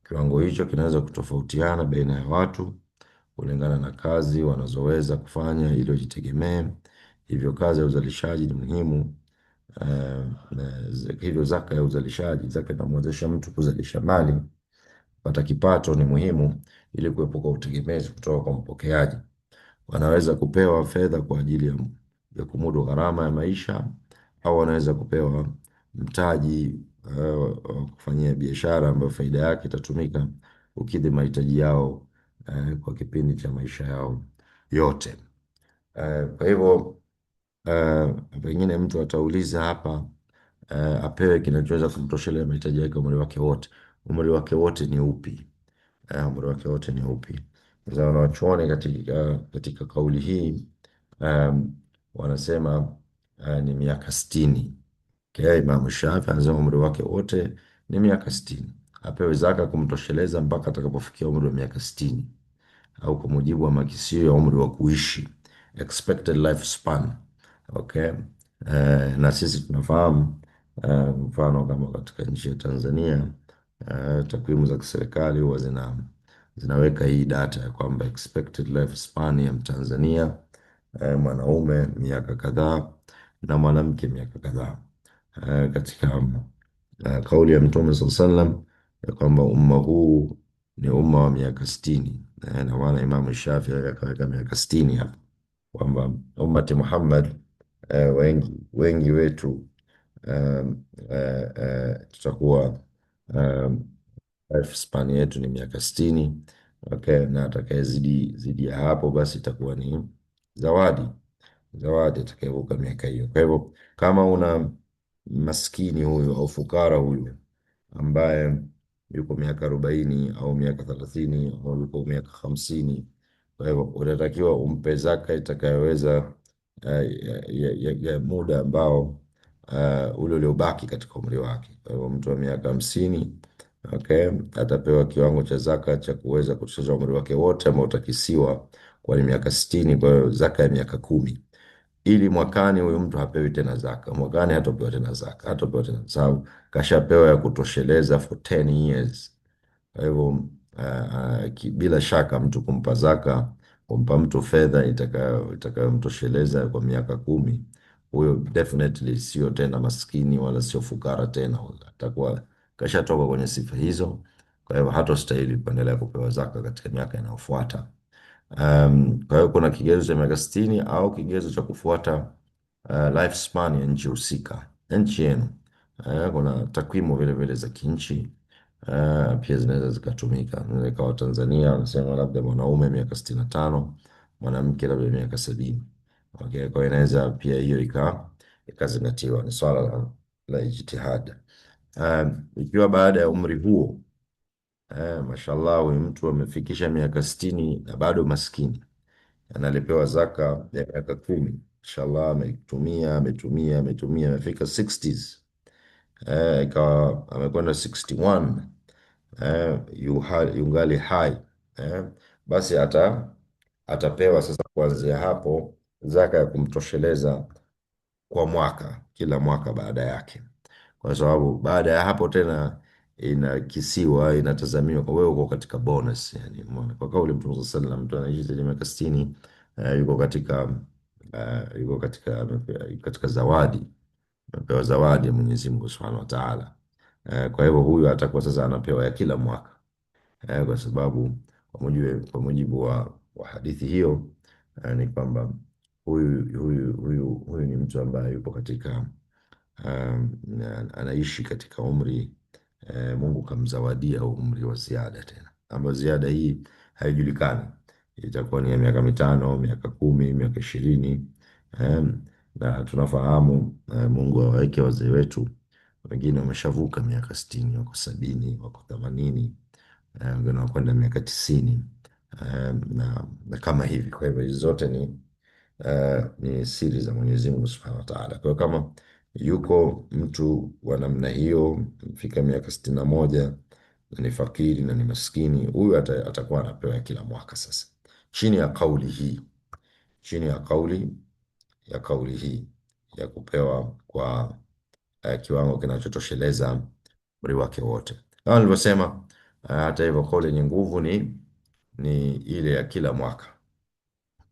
Kiwango hicho kinaweza kutofautiana baina ya watu kulingana na kazi wanazoweza kufanya ili wajitegemee. Hivyo kazi ya uzalishaji ni muhimu. Hivyo zaka ya uzalishaji, zaka inamwezesha mtu kuzalisha mali, kupata kipato, ni muhimu ili kuepuka utegemezi kutoka kwa mpokeaji. Wanaweza kupewa fedha kwa ajili ya kumudu gharama ya maisha, au wanaweza kupewa mtaji wa kufanyia biashara ambayo faida yake itatumika kukidhi mahitaji yao kwa kipindi cha maisha yao yote. Kwa hivyo pengine mtu atauliza hapa, apewe kinachoweza kumtoshelea mahitaji yake umri wake wote. Umri wake wote ni upi? Umri wake wote ni upi? Sasa wanawachuoni katika kauli hii wanasema ni miaka 60. Imam Shafi anasema umri wake wote ni miaka 60, apewe zaka kumtosheleza mpaka atakapofikia umri wa miaka 60, au kwa mujibu wa makisio ya umri wa kuishi, expected lifespan. Okay. Na sisi tunafahamu mfano kama katika nchi ya Tanzania takwimu za kiserikali huwa zinaweka hii data ya kwamba expected lifespan ya Mtanzania mwanaume miaka kadhaa na mwanamke miaka kadhaa. Katika kauli ya Mtume sallallahu alaihi wasallam ya kwamba umma huu ni umma wa miaka 60, na maana Imamu Shafii akaweka miaka 60 hapa kwamba ummati Muhammad, wengi wetu tutakuwa lifespan yetu ni miaka 60. Okay, na zidi ya hapo basi itakuwa ni zawadi atakayevuka miaka hiyo. Kwa hivyo kama una maskini huyu au fukara huyu ambaye yuko miaka 40 au miaka 30 au yuko miaka 50, kwa hivyo unatakiwa umpe zaka itakayoweza ya muda ambao ule uliobaki katika umri wake. Kwa hivyo mtu wa miaka 50, okay, atapewa kiwango cha zaka cha kuweza kutosha umri wake wote ambao utakisiwa kwa ni miaka 60. Kwa hiyo zaka ya miaka 10, ili mwakani huyu mtu hapewi tena zaka, mwakani hatapewa tena zaka, hatapewa tena, sababu kashapewa ya kutosheleza for 10 years. Kwa hivyo bila shaka mtu kumpa zaka, kumpa mtu fedha itakayomtosheleza kwa miaka 10, huyo definitely sio tena maskini wala sio fukara tena, atakuwa kashatoka kwenye sifa hizo. Kwa hivyo hatostahili kuendelea kupewa zaka katika miaka inayofuata. Kwa hiyo kuna kigezo cha miaka 60 au kigezo cha kufuata lifespan ya nchi husika, nchi yenu. Kuna takwimu vile vile za kinchi pia zinaweza zikatumika. Inaweza ikawa Tanzania wanasema labda mwanaume miaka 65, mwanamke labda miaka 70. Okay, kwa hiyo inaweza pia hiyo ikazingatiwa, ni swala la ijtihada. Ikiwa baada ya umri huo mashallah huyu mtu amefikisha miaka 60 na bado maskini, analipewa zaka ya miaka 10. inshallah, ametumia amefika 60s, ikawa amekwenda 61, yungali hai, eh, basi atapewa sasa kuanzia hapo zaka ya kumtosheleza kwa mwaka, kila mwaka baada yake, kwa sababu baada ya hapo tena inakisiwa, inatazamiwa kwa wewe uko katika bonus, yani umeona, kwa kauli Mtume sallallahu alaihi wasallam, mtu anaishi zaidi ya miaka 60, yuko katika zawadi, amepewa zawadi ya Mwenyezi Mungu Subhanahu wa Ta'ala. Kwa hivyo huyu atakuwa sasa anapewa ya kila mwaka, kwa sababu kwa mujibu wa hadithi hiyo, ni kwamba huyu ni mtu ambaye yupo katika, anaishi katika umri, Mungu kamzawadia umri wa ziada tena, ambayo ziada hii haijulikani, itakuwa ni ya miaka 5, miaka 10, miaka 20. Na tunafahamu, Mungu awaweke wazee wetu, wengine wameshavuka miaka 60, wako 70, wako 80, wengine wanakwenda miaka 90, na kama hivi. Kwa hivyo hizi zote ni siri za Mwenyezi Mungu Subhanahu wa Ta'ala. Kwa hiyo kama yuko mtu wa namna hiyo, fika miaka 61, na ni fakiri na ni maskini, huyu atakuwa anapewa kila mwaka sasa, chini ya kauli hii, chini ya kauli hii ya kupewa kwa, kiwango kinachotosheleza umri wake wote, kama nilivyosema. Hata hivyo kauli yenye nguvu ni ile ya kila mwaka,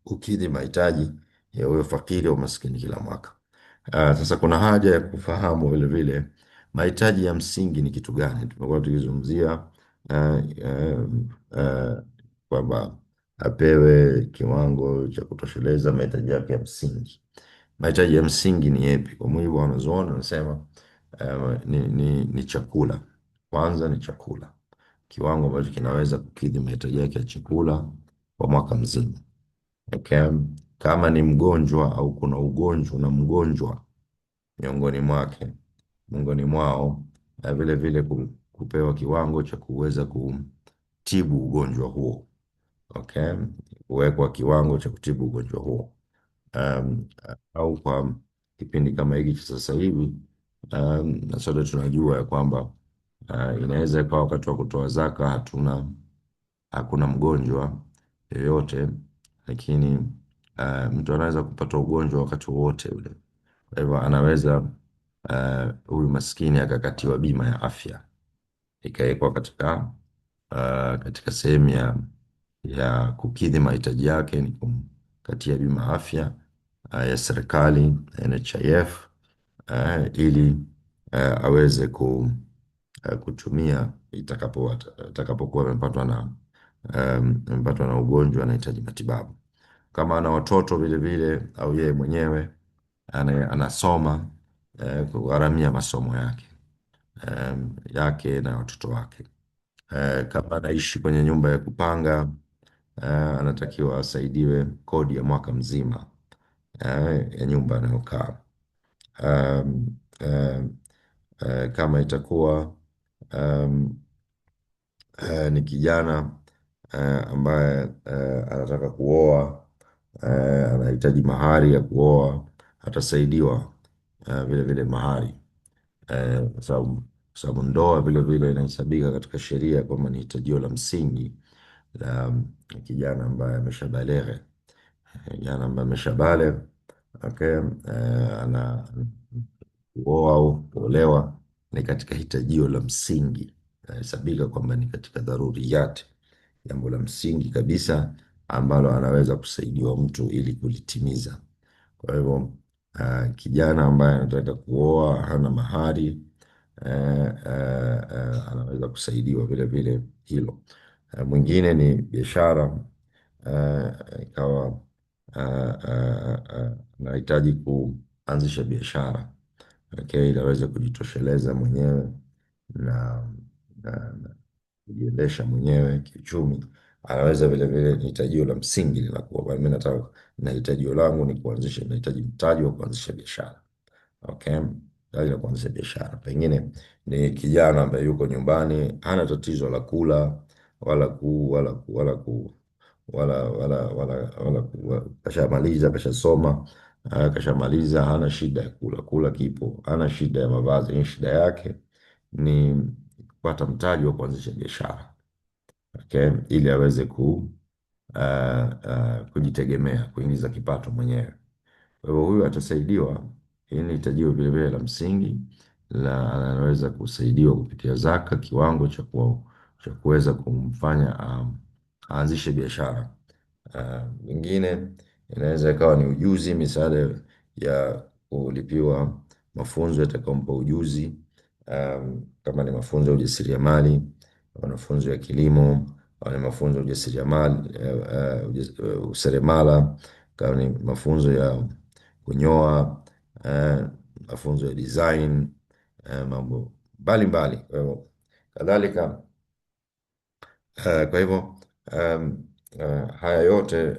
kukidhi mahitaji ya huyo fakiri au maskini kila mwaka. Sasa kuna haja ya kufahamu vile vile mahitaji ya msingi ni kitu gani. Tumekuwa tukizungumzia, ah, ah, kwamba apewe kiwango cha kutosheleza mahitaji yake ya msingi. Mahitaji ya msingi ni yepi? Kwa mujibu wa wanazuoni wanasema, ni chakula. Kwanza ni chakula, kiwango ambacho kinaweza kukidhi mahitaji yake ya chakula kwa mwaka mzima. Okay. Kama ni mgonjwa au kuna ugonjwa na mgonjwa miongoni mwao, na vile vile kupewa kiwango cha kuweza kutibu ugonjwa huo. Okay. Kuwekwa kiwango cha kutibu ugonjwa huo, um, au kwa kipindi kama hiki cha sasa hivi, na sote tunajua ya kwamba, inaweza ikawa wakati wa kutoa zaka hakuna mgonjwa yoyote, lakini mtu anaweza kupata ugonjwa wakati wowote ule. Kwa hivyo anaweza, huyu maskini akakatiwa bima ya afya, ikawekwa katika sehemu ya kukidhi mahitaji yake, ni kumkatia bima ya afya, ya serikali NHIF, ili aweze kutumia itakapokuwa amepatwa na ugonjwa, anahitaji matibabu. Kama ana watoto vile vile, au yeye mwenyewe anasoma, kugharamia masomo yake na watoto wake. Kama anaishi kwenye nyumba ya kupanga, anatakiwa asaidiwe kodi ya mwaka mzima, ya nyumba anayokaa. Um, um, kama itakuwa, um, ni kijana, ambaye anataka kuoa, anahitaji mahari ya kuoa, atasaidiwa vile vile mahari, kwa sababu ndoa vile vile inahesabika katika sheria kwamba ni hitajio la msingi la kijana ambaye ameshabaleghe. Kijana ambaye ameshabaleghe, okay, kuoa au kuolewa ni katika hitajio la msingi, inahesabika kwamba ni katika dharuriyat, jambo la msingi kabisa ambalo anaweza kusaidiwa mtu ili kulitimiza. Kwa hivyo, kijana ambaye anataka kuoa hana mahari, anaweza kusaidiwa vile vile hilo. Mwingine ni biashara, ikawa anahitaji kuanzisha biashara, okay, ili aweze kujitosheleza mwenyewe na, na kujiendesha mwenyewe kiuchumi. Anaweza vile vile, ni hitajio la msingi linakuwa bwana, mimi nataka, na hitajio langu ni kuanzisha, nahitaji mtaji wa kuanzisha biashara. Okay, mtaji wa kuanzisha biashara. Pengine ni kijana ambaye yuko nyumbani, hana tatizo la kula wala ku wala ku wala ku wala kashamaliza, kashasoma, Kashamaliza, hana shida ya kula, kula kipo, hana shida ya mavazi. Ni shida yake ni kupata mtaji wa kuanzisha biashara, okay? Ili aweze kujitegemea, kuingiza kipato mwenyewe. Kwa hivyo huyu atasaidiwa. Hili ni hitajio vilevile la msingi anaweza kusaidiwa kupitia zaka, kiwango cha kuweza kumfanya aanzishe biashara. Nyingine inaweza ikawa ni ujuzi, misaada ya kulipiwa mafunzo yatakayompa ujuzi, kama ni mafunzo ya ujasiriamali, mafunzo ya kilimo, au ni mafunzo ya ujasiriamali, useremala, kama ni mafunzo ya kunyoa, mafunzo ya design, mambo mbalimbali. Kwa hivyo kadhalika, kwa hivyo haya yote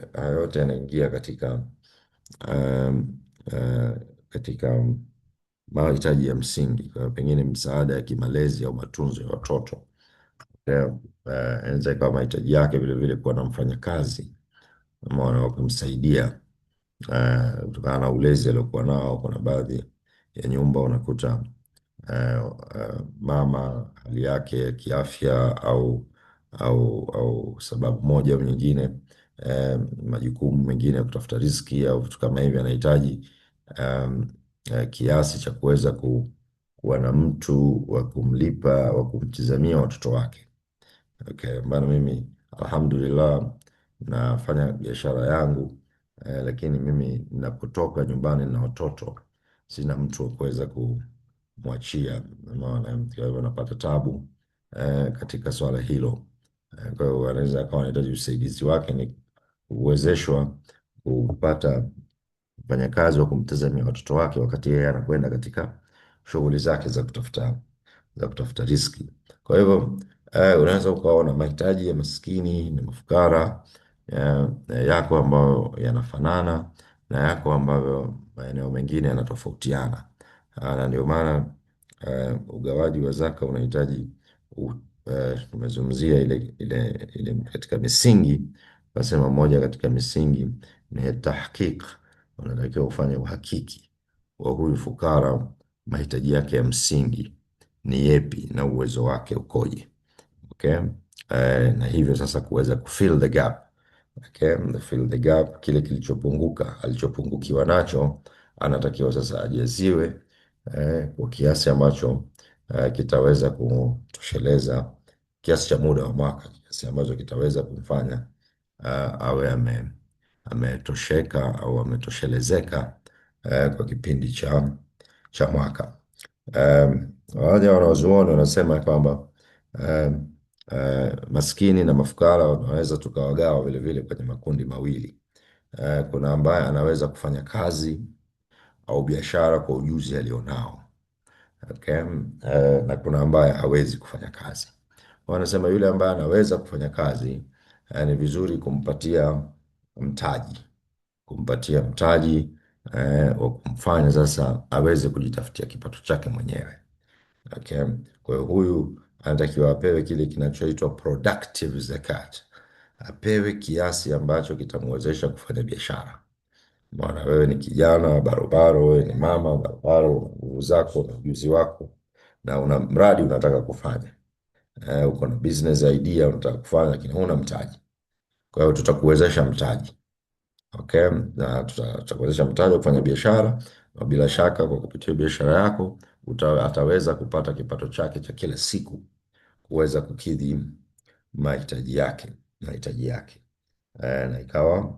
yanaingia um, uh, katika mahitaji ya msingi. Kwa hiyo pengine msaada ya kimalezi au matunzo ya watoto. Inaweza ikawa mahitaji yake vile vile kuwa na mfanyakazi ama wa kumsaidia kutokana na ulezi aliokuwa nao. Kuna baadhi ya nyumba unakuta mama hali yake ya kiafya au sababu moja au nyingine, majukumu mengine ya kutafuta riziki au vitu kama hivi, anahitaji kiasi cha kuweza kuwa na mtu wa kumlipa, wa kumtizamia watoto wake. Okay, maana mimi alhamdulillah nafanya biashara yangu, lakini mimi ninapotoka nyumbani na watoto sina mtu wa kuweza kumwachia, unaona. Kwa hivyo napata tabu katika swala hilo. Kwa hiyo anaweza akawa anahitaji usaidizi wake, ni kuwezeshwa kupata mfanyakazi wa kumtazamia watoto wake wakati yeye anakwenda katika shughuli zake za kutafuta riziki. Kwa hivyo unaweza ukaona mahitaji ya maskini na mafukara yako ambayo yanafanana na yako ambayo maeneo mengine yanatofautiana. Na ndio maana ugawaji wa zaka unahitaji tumezungumzia ile katika misingi. Nasema moja katika misingi ni tahqiq, unatakiwa ufanye uhakiki wa huyu fukara, mahitaji yake ya msingi ni yepi na uwezo wake ukoje. Okay? Na hivyo sasa kuweza kufill the gap. Okay? Fill the gap, kile kilichopunguka, alichopungukiwa nacho anatakiwa sasa ajaziwe kwa kiasi ambacho kitaweza kutosheleza kiasi cha muda wa mwaka, kiasi ambacho kitaweza kumfanya awe ametosheka au ametoshelezeka kwa kipindi cha mwaka. Baadhi ya wanazuoni wanasema kwamba maskini na mafukara wanaweza tukawagawa vile vile kwenye makundi mawili. Kuna ambaye anaweza kufanya kazi au biashara kwa ujuzi alionao. Okay? Na kuna ambaye hawezi kufanya kazi. Wanasema yule ambaye anaweza kufanya kazi ni vizuri kumpatia mtaji wa kumfanya sasa aweze kujitafutia kipato chake mwenyewe. Okay? Kwa hiyo huyu anatakiwa apewe kile kinachoitwa productive zakat, apewe kiasi ambacho kitamwezesha kufanya biashara. Maana wewe ni kijana barobaro, wewe ni mama barobaro, una nguvu zako na ujuzi wako na una mradi unataka kufanya, uko na business idea unataka kufanya, lakini huna mtaji. Kwa hiyo tutakuwezesha mtaji. Okay? Na tutakuwezesha mtaji wa kufanya biashara, na bila shaka kwa kupitia biashara yako ataweza kupata kipato chake cha kila siku kuweza kukidhi mahitaji yake na ikawa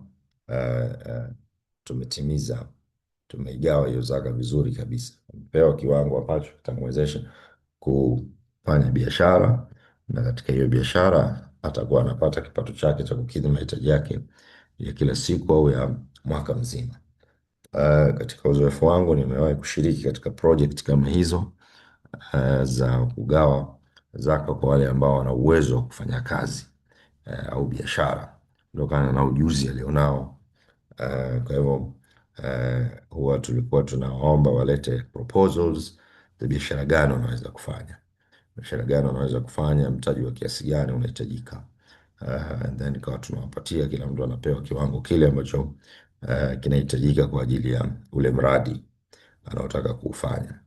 tumetimiza, tumeigawa hiyo zaka vizuri kabisa, pewa kiwango ambacho kitamwezesha kufanya biashara, na katika hiyo biashara atakuwa anapata kipato chake cha kukidhi mahitaji yake ya kila siku au ya mwaka mzima. Katika uzoefu wangu nimewahi kushiriki katika project kama hizo za kugawa zaka kwa wale ambao wana uwezo wa kufanya kazi au biashara kutokana na ujuzi alionao. Kwa hivyo huwa tulikuwa tunaomba walete proposals za biashara gani wanaweza kufanya, mtaji wa kiasi gani unahitajika, and then kwa tunawapatia, kila mtu anapewa kiwango kile ambacho kinahitajika kwa ajili ya ule mradi anaotaka kuufanya,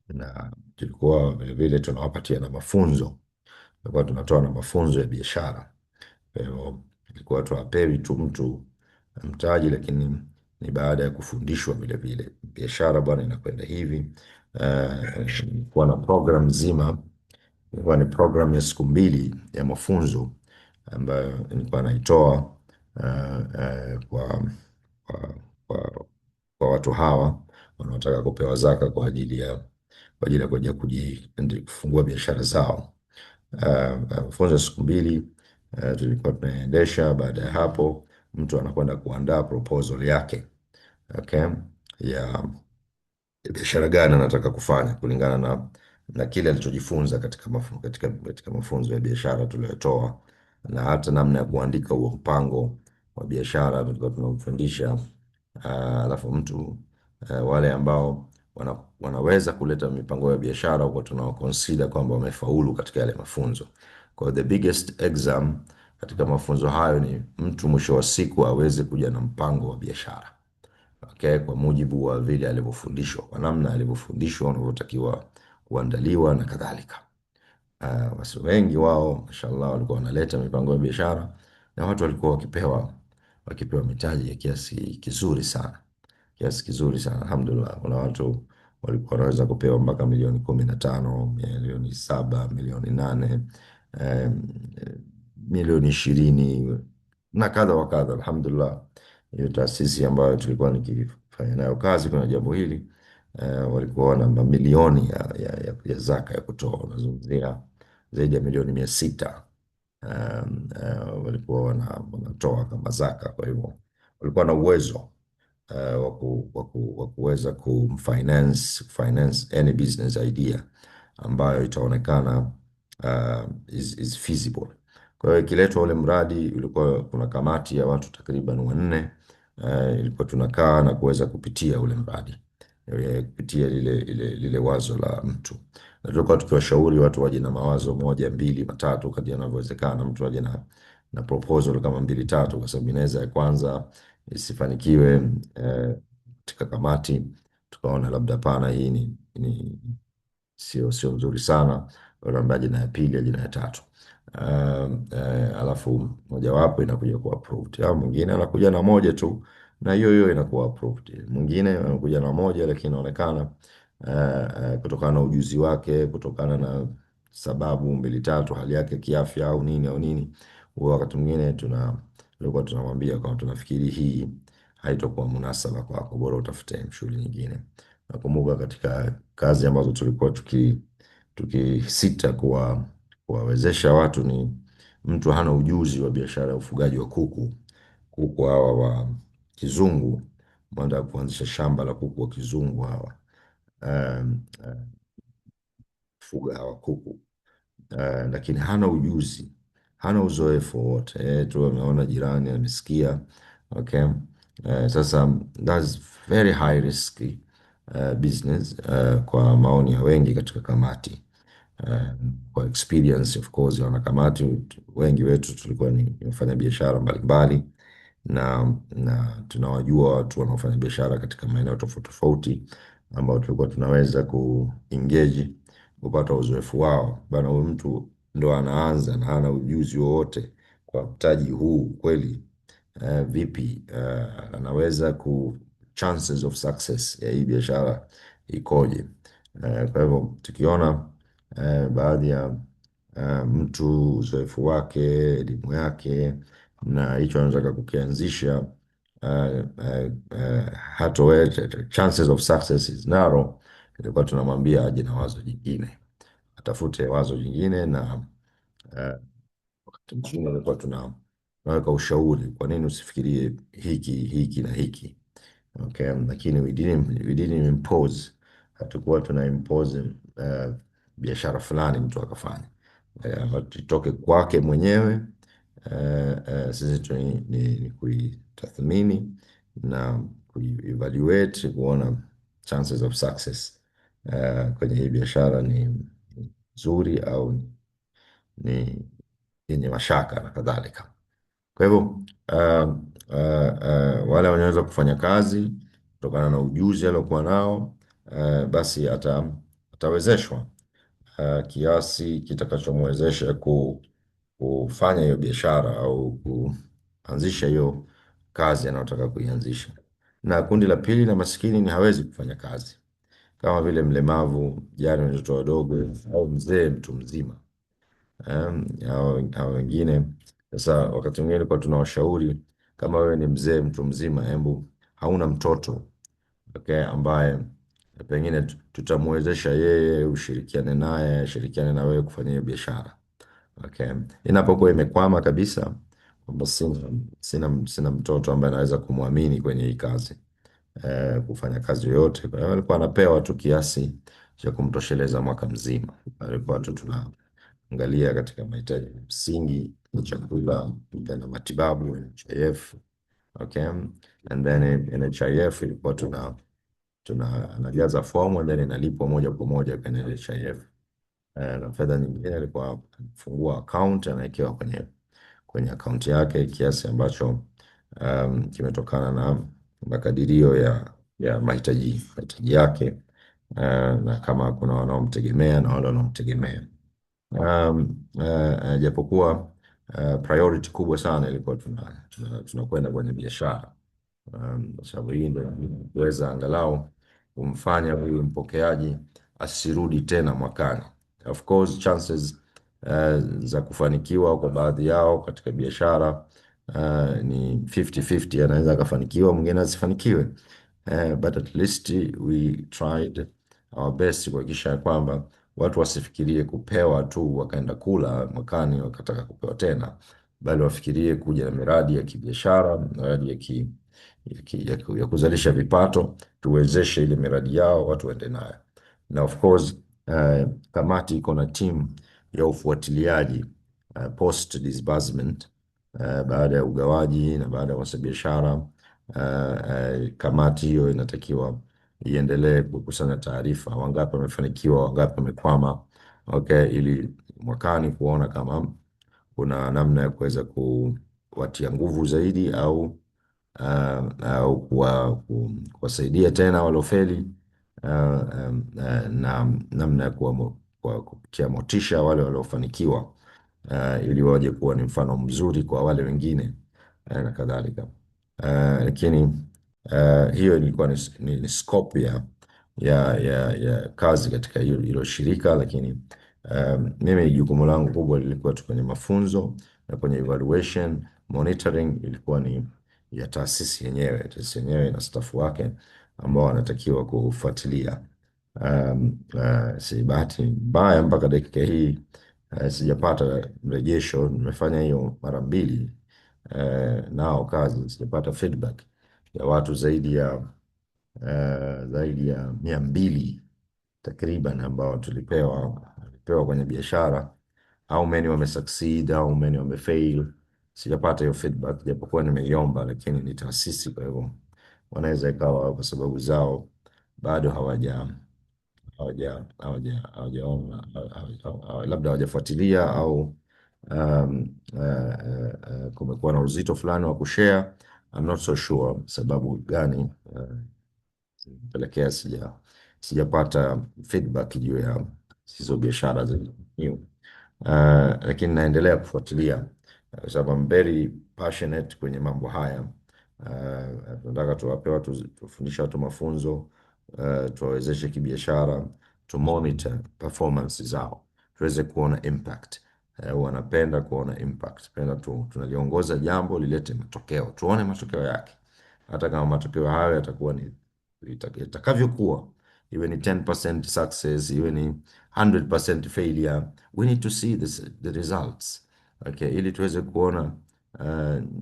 na tulikuwa vilevile tunawapatia na mafunzo, tulikuwa tunatoa na mafunzo ya biashara. Kwa hiyo ilikuwa tuwapewi tu mtu mtaji, lakini ni baada ya kufundishwa vile vile biashara, bwana, inakwenda hivi. Kuwa na program nzima, ilikuwa ni program ya siku mbili ya mafunzo ambayo nilikuwa naitoa kwa, kwa, kwa watu hawa wanaotaka kupewa zaka kwa ajili ya kuja kufungua biashara zao. Mafunzo ya siku mbili tulikuwa tunaendesha. Baada ya hapo, mtu anakwenda kuandaa proposal yake, okay, ya biashara gani anataka kufanya kulingana na kile alichojifunza katika mafunzo ya biashara tuliyotoa, na hata namna ya kuandika huo mpango wa biashara tulikuwa tunamfundisha. Alafu mtu wale ambao wanaweza kuleta mipango ya biashara huwa tunao consider kwamba wamefaulu katika yale mafunzo. Kwa hiyo the biggest exam katika mafunzo hayo ni mtu mwisho wa siku aweze kuja na mpango wa biashara, okay, kwa mujibu wa vile alivyofundishwa, kwa namna alivyofundishwa unavyotakiwa kuandaliwa na kadhalika. Basi wengi wao mashallah walikuwa wanaleta mipango ya biashara, na watu walikuwa wakipewa mitaji ya kiasi kizuri sana, kiasi kizuri sana, alhamdulillah. Kuna watu walikuwa wanaweza kupewa mpaka milioni 15, milioni 7, milioni 8, eh, milioni 20 na kadha wa kadha, alhamdulillah. Hiyo taasisi ambayo tulikuwa nikifanya nayo kazi kuna jambo hili, walikuwa wana mamilioni ya zaka ya kutoa, unazungumzia zaidi ya milioni 600. Walikuwa wanatoa kama zaka. Kwa hivyo walikuwa na uwezo wa kuweza finance any business idea ambayo itaonekana is feasible. Kwa hiyo ikiletwa ule mradi, ulikuwa kuna kamati ya watu takriban wanne, ilikuwa tunakaa na kuweza kupitia ule mradi, kupitia lile wazo la mtu, na tulikuwa tukiwashauri watu waje na mawazo moja, mbili, matatu kadri yanavyowezekana. Mtu aje na proposal kama mbili tatu, kwa sababu inaweza ya kwanza isifanikiwe katika kamati, tukaona labda pana, hii ni sio nzuri sana, unaambia jina ya pili au jina ya tatu. Alafu mojawapo inakuja kuwa approved, au mwingine anakuja na moja tu na hiyo hiyo inakuwa approved. Mwingine anakuja na moja lakini inaonekana kutokana na ujuzi wake, kutokana na sababu mbili tatu, hali yake kiafya au nini, huwa wakati mwingine tulikuwa tunamwambia kama tunafikiri hii haitakuwa munasaba kwako, bora utafute shughuli nyingine. Nakumbuka katika kazi ambazo tulikuwa tukisita kuwawezesha watu, ni mtu hana ujuzi wa biashara ya ufugaji wa kuku hawa wa kizungu, mwanda kuanzisha shamba la kuku wa kizungu hawa, um, fuga hawa kuku, lakini hana ujuzi, hana uzoefu wowote, tu ameona jirani amesikia, okay. Sasa that's very high risk business, kwa maoni ya wengi katika kamati. Kwa experience of course ya wanakamati, wengi wetu tulikuwa ni wafanya biashara mbalimbali, na tunawajua watu wanaofanya biashara katika maeneo tofauti tofauti, ambao tulikuwa tunaweza engage kupata uzoefu wao. Bana, huyu mtu ndo anaanza na hana ujuzi wowote, kwa mtaji huu kweli, vipi anaweza chances of success ya hii biashara ikoje? Kwa hivyo tukiona baadhi ya mtu, uzoefu wake, elimu yake na hicho anataka kukianzisha, chances of success is narrow, ilikuwa tunamwambia aje na wazo jingine, atafute wazo jingine, na wakati mwingine ilikuwa tunaweka ushauri, kwa nini usifikirie hiki na hiki, okay. Lakini we didn't impose, hatukuwa tuna impose biashara fulani mtu akafanya, itoke kwake mwenyewe. Sisi tu ni kuitathmini na kuevaluate, kuona chances of success kwenye hii biashara ni nzuri au ni yenye mashaka na kadhalika. Kwa hivyo wale wanaweza kufanya kazi kutokana na ujuzi aliokuwa nao, basi atawezeshwa kiasi kitakachomwezesha kufanya hiyo biashara au kuanzisha hiyo kazi anayotaka kuianzisha. Na kundi la pili la maskini ni hawezi kufanya kazi, kama vile mlemavu, jane, watoto wadogo au mzee, mtu mzima. Hao wengine sasa, wakati mwingine kwa tunawashauri, kama wewe ni mzee, mtu mzima, hebu hauna mtoto, okay, ambaye pengine tutamwezesha yeye, ushirikiane naye, ashirikiane na wewe kufanya hiyo biashara. Okay. Inapokuwa imekwama kabisa kwamba sina mtoto ambaye anaweza kumwamini kwenye hii kazi, kufanya kazi yoyote. Kwa hiyo alikuwa anapewa tu kiasi cha kumtosheleza mwaka mzima. Alikuwa tu tunaangalia katika mahitaji ya msingi ya chakula na matibabu, NHIF. Okay. And then NHIF ilikuwa anajaza fomu and then inalipwa moja kwa moja kwenye NHIF. Na fedha nyingine alikuwa anafungua account, anawekewa kwenye akaunti yake kiasi ambacho kimetokana na makadirio ya mahitaji yake, na kama kuna wanaomtegemea na wale wanaomtegemea. Japokuwa priority kubwa sana ilikuwa tunakwenda kwenye biashara, kwa sababu hii ndio inaweza angalau kumfanya huyu mpokeaji asirudi tena mwakani. Of course chances za kufanikiwa kwa baadhi yao katika biashara ni 50-50, anaweza akafanikiwa, mwingine asifanikiwe. But at least we tried our best kuhakikisha ya kwamba watu wasifikirie kupewa tu wakaenda kula mwakani wakataka kupewa tena, bali wafikirie kuja na miradi ya kibiashara, miradi ya kuzalisha vipato, tuwezeshe ile miradi yao, watu waende nayo. Na of course kamati iko na team ya ufuatiliaji post disbursement, baada ya ugawaji na baada ya wafanyabiashara. Kamati hiyo inatakiwa iendelee kukusanya taarifa, wangapi wamefanikiwa, wangapi wamekwama, okay, ili mwakani kuona kama kuna namna ya kuweza kuwatia nguvu zaidi au kuwasaidia tena waliofeli, na namna ya kutia motisha wale waliofanikiwa, ili waje kuwa ni mfano mzuri kwa wale wengine, na kadhalika. Lakini hiyo ilikuwa ni scope ya kazi katika hilo shirika, lakini mimi jukumu langu kubwa lilikuwa tu kwenye mafunzo na kwenye evaluation. Monitoring ilikuwa ni ya taasisi yenyewe. Taasisi yenyewe ina staff wake ambao wanatakiwa kufuatilia. Si bahati mbaya mpaka dakika hii sijapata mrejesho. Nimefanya hiyo mara mbili, nao kazi sijapata feedback ya watu zaidi ya 200 takriban ambao tulipewa kwenye biashara. How many wame succeed, how many wame fail, sijapata hiyo feedback, japokuwa nimeiomba, lakini ni taasisi, kwa hivyo wanaweza ikawa kwa sababu zao bado hawajaona, labda hawajafuatilia au kumekuwa na uzito fulani wa kushare. I'm not so sure sababu gani pelekea sijapata feedback juu ya hizo biashara za new. Lakini naendelea kufuatilia kwa sababu I'm very passionate kwenye mambo haya. Tunataka tuwape watu, tufundishe watu mafunzo, tuwawezeshe kibiashara, tu monitor performance zao, tuweze kuona impact. Wanapenda kuona impact, penda tunaliongoza jambo lilete matokeo, tuone matokeo yake, hata kama matokeo hayo yatakuwa ni itakavyokuwa, iwe ni 10% success, iwe ni 100% failure, we need to see the results, okay, ili tuweze kuona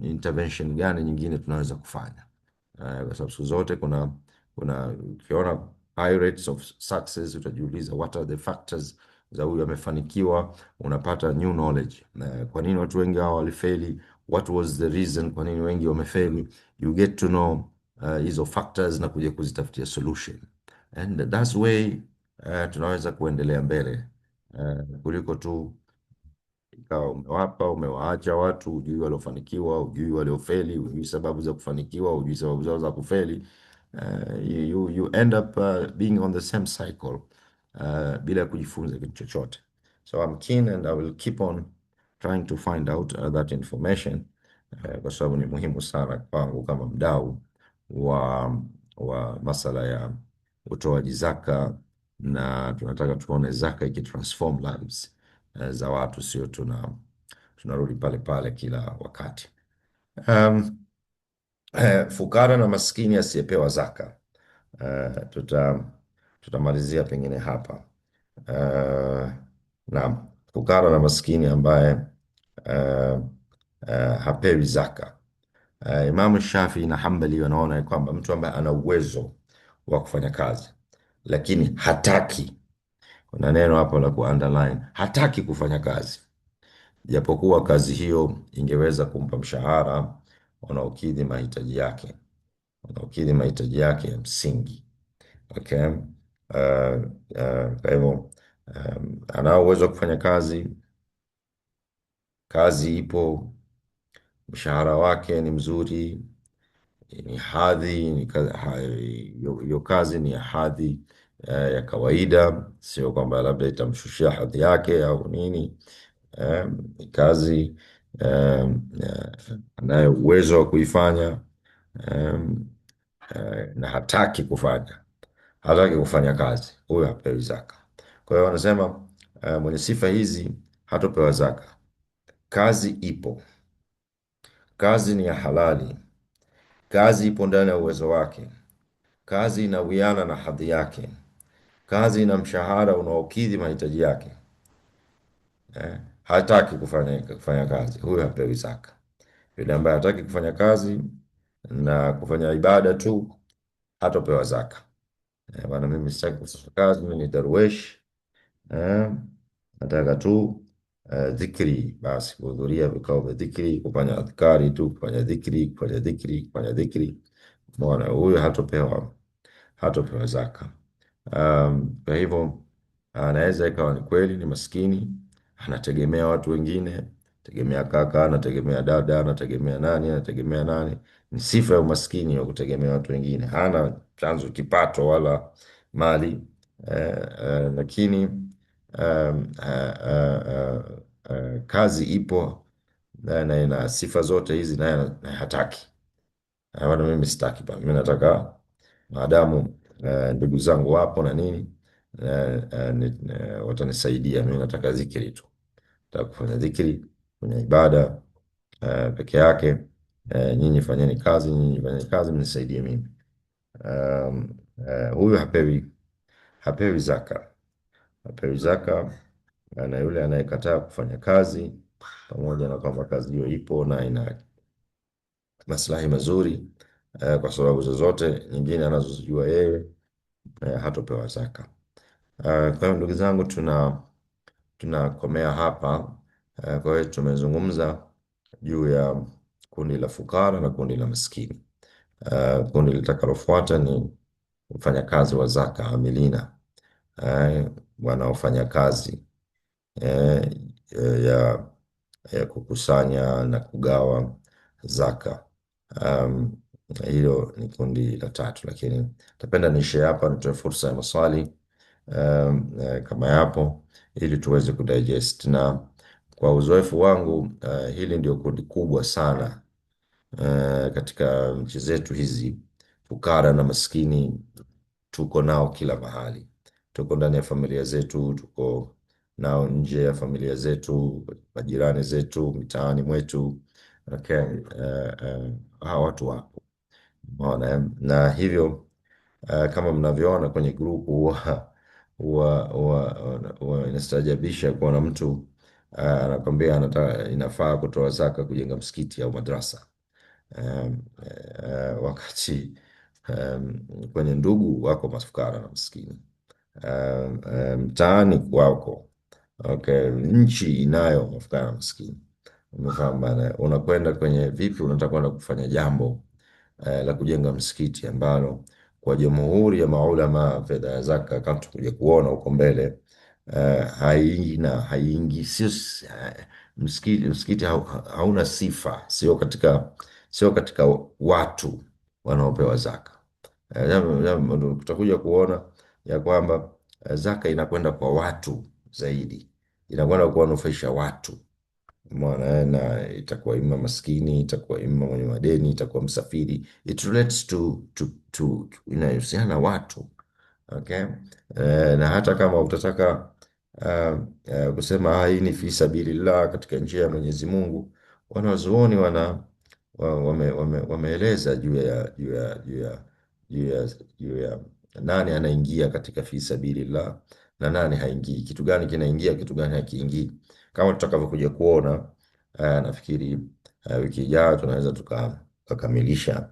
intervention gani nyingine tunaweza kufanya. Kwa sababu siku zote ukiona high rates of success, utajiuliza what are the factors za huyu amefanikiwa, unapata new knowledge. Kwa nini watu wengi hao walifeli, what was the reason, kwa nini wengi wamefeli, you get to know hizo factors na kuja kuzitafutia solution, and that's way tunaweza kuendelea mbele kuliko tu ikawa umewapa umewaacha watu, hujui waliofanikiwa, hujui waliofeli, hujui sababu za kufanikiwa, hujui sababu zao za kufeli. You end up being on the same cycle bila kujifunza kitu chochote. So I'm keen and I will keep on trying to find out that information kwa sababu ni muhimu sana kwangu kama mdau wa, wa masala ya utoaji zaka, na tunataka tuone zaka ikitransform lives za watu, sio tunarudi pale pale kila wakati. Um, Fukara na maskini asiyepewa zaka. Tuta tutamalizia pengine hapa. Uh, naam, fukara na maskini ambaye uh, hapewi zaka. Imamu Shafii na Hambali wanaona ya kwamba mtu ambaye ana uwezo wa kufanya kazi lakini hataki, kuna neno hapo la underline, hataki kufanya kazi, japokuwa kazi hiyo ingeweza kumpa mshahara unaokidhi mahitaji yake, unaokidhi mahitaji yake ya msingi. Okay. Kwa hivyo anao uwezo wa kufanya kazi, kazi ipo, mshahara wake ni mzuri, ni hadhi, hiyo kazi ni ya hadhi ya kawaida, sio kwamba labda itamshushia hadhi yake au nini. Ni kazi anayo uwezo wa kuifanya, um, na hataki kufanya kazi, huyo hapewi zaka. Kwa hiyo wanasema mwenye sifa hizi hatopewa zaka. Kazi ipo, kazi ni ya halali, kazi ipo ndani ya uwezo wake, kazi inawiana na hadhi yake, kazi ina mshahara unaokidhi mahitaji yake, hataki kufanya kazi, huyo hapewi zaka. Yule ambaye hataki kufanya kazi na kufanya ibada tu hatopewa zaka. Bwana, mimi sitaki kufanya kazi, mimi ni darwesh, eh, nataka tu dhikri, basi kuhudhuria vikao vya dhikri, kufanya adhkari tu, kufanya dhikri, kufanya dhikri, kufanya dhikri. Bwana, huyo hatopewa zaka. Kwa hivyo anaweza ikawa ni kweli ni maskini, anategemea watu wengine, tegemea kaka, anategemea dada, anategemea nani, anategemea nani. Ni sifa ya umaskini wa kutegemea watu wengine, hana chanzo kipato wala mali, lakini kazi ipo na ina sifa zote hizi, naye hataki. Bwana, mimi sitaki bwana, mimi nataka maadamu ndugu zangu wapo na nini, watanisaidia. Mimi nataka dhikri tu, nataka kufanya dhikri, kwenye ibada peke yake. Nyinyi fanyeni kazi, nyinyi fanyeni kazi, mnisaidie mimi. Huyu hapewi zaka, hapewi zaka. Na yule anayekataa kufanya kazi, pamoja na kwamba kazi hiyo ipo na ina maslahi mazuri, kwa sababu zozote nyingine anazozijua yeye, hatopewa zaka. Kwa hiyo ndugu zangu, tunakomea hapa. Kwa hiyo tumezungumza juu ya kundi la fukara na kundi la maskini. Kundi litakalofuata ni wafanyakazi wa zaka, amilina, wanaofanya kazi eh, ya, ya kukusanya na kugawa zaka. Hilo ni kundi la tatu, lakini tapenda niishie hapa, nitoe fursa ya maswali kama yapo, ili tuweze kudigest. Na kwa uzoefu wangu, hili ndio kundi kubwa sana katika nchi zetu hizi. Fukara na maskini tuko nao kila mahali, tuko ndani ya familia zetu, tuko nao nje ya familia zetu, majirani zetu, mitaani mwetu. Okay. Hawa watu wapo, umeona, na hivyo kama mnavyoona kwenye grupu huwa inastajabisha kuona mtu anakwambia inafaa kutoa zaka kujenga msikiti au madrasa, wakati kwenye ndugu wako mafukara na maskini, mtaani kwako, okay, nchi inayo mafukara na maskini. Umefahamu bana? Unakwenda kwenye vipi, unataka kwenda kufanya jambo la kujenga msikiti ambalo kwa Jamhuri ya Maulama fedha ya zaka, kama tutakuja kuona huko mbele, haingii, sio msikiti hauna sifa, sio katika watu wanaopewa zaka. Tutakuja kuona ya kwamba zaka inakwenda kwa watu zaidi, inakwenda kuwanufaisha watu. Umeona, na itakuwa ima maskini, itakuwa ima mwenye madeni, itakuwa msafiri. It relates inahusiana na watu. Okay? Na hata kama utataka kusema hii ni fi sabilillah, katika njia ya Mwenyezi Mungu, wanazuoni wameeleza juu ya nani anaingia katika fi sabilillah na nani haingii, kitu gani kinaingia, kitu gani hakiingii, kama tutakavyokuja kuona. Nafikiri wiki ijayo tunaweza tukakamilisha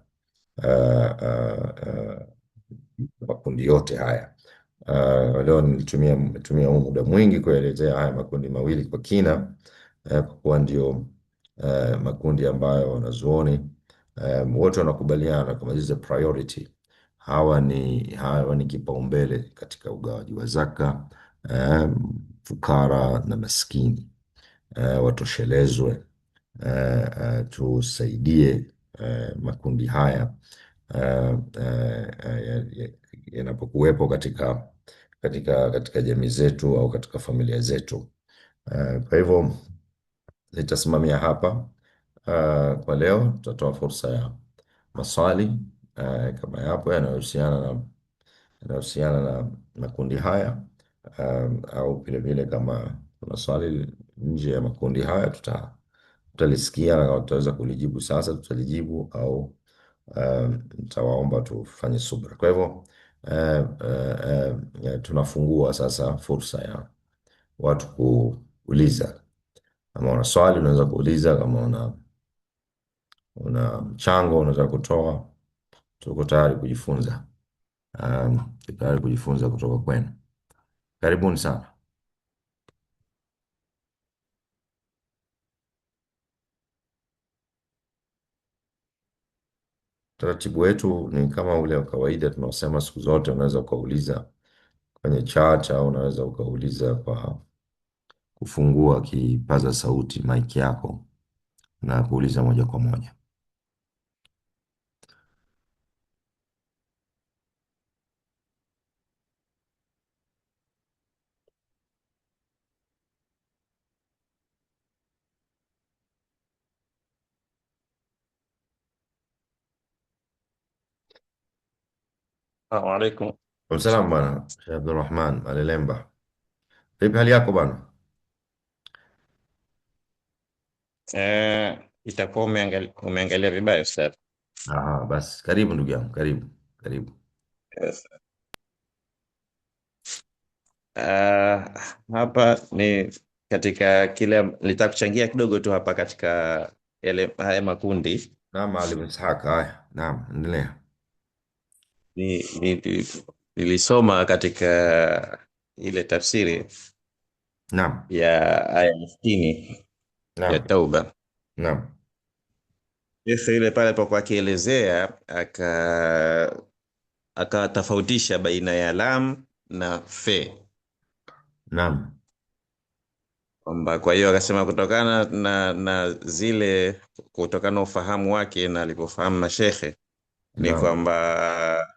makundi yote haya. Leo nimetumia huu muda mwingi kuelezea haya makundi mawili kwa kina, kwa kuwa ndio makundi ambayo wanazuoni wote wanakubaliana kama hizi priority. Hawa ni kipaumbele katika ugawaji wa zaka. Fukara na maskini watoshelezwe. Tusaidie makundi haya yanapokuwepo katika jamii zetu au katika familia zetu. Kwa hivyo nitasimamia hapa kwa leo. Tutatoa fursa ya maswali kama yapo yanayohusiana na makundi haya, au vilevile kama kuna swali nje ya makundi haya tutalisikia, na kama tutaweza kulijibu sasa tutalijibu, au nitawaomba tufanye subra. Kwa hivyo tunafungua sasa fursa ya watu kuuliza. Kama una swali unaweza kuuliza, kama una mchango unaweza kutoa. Tuko tayari kujifunza, tuko tayari kujifunza kutoka kwenu. Karibuni sana. Taratibu wetu ni kama ule wa kawaida tunaosema siku zote. Unaweza ukauliza kwenye chat, au unaweza ukauliza kwa kufungua kipaza sauti mic yako na kuuliza moja kwa moja. Assalamu alaikum. Salamu bwana Sheikh Abdulrahman Malelemba, vipi hali yako bwana? Itakuwa umeangalia vibaya ustadh. Aha, basi karibu ndugu yangu, karibu karibu. Yes. Hapa ni katika kile nilitaka kuchangia kidogo tu hapa katika haya makundi Naam, Maalim Ishaq. Haya, naam, endelea. ni, ni, nilisoma katika ile tafsiri Naam, ya aya 60 ya naam, Tauba. naam, Shekhe yule pale alipokuwa akielezea akatofautisha baina ya lam na fe, naam, kwamba kwa hiyo akasema kutokana na zile, kutokana na ufahamu wake na alivyofahamu mashekhe ni naam, kwamba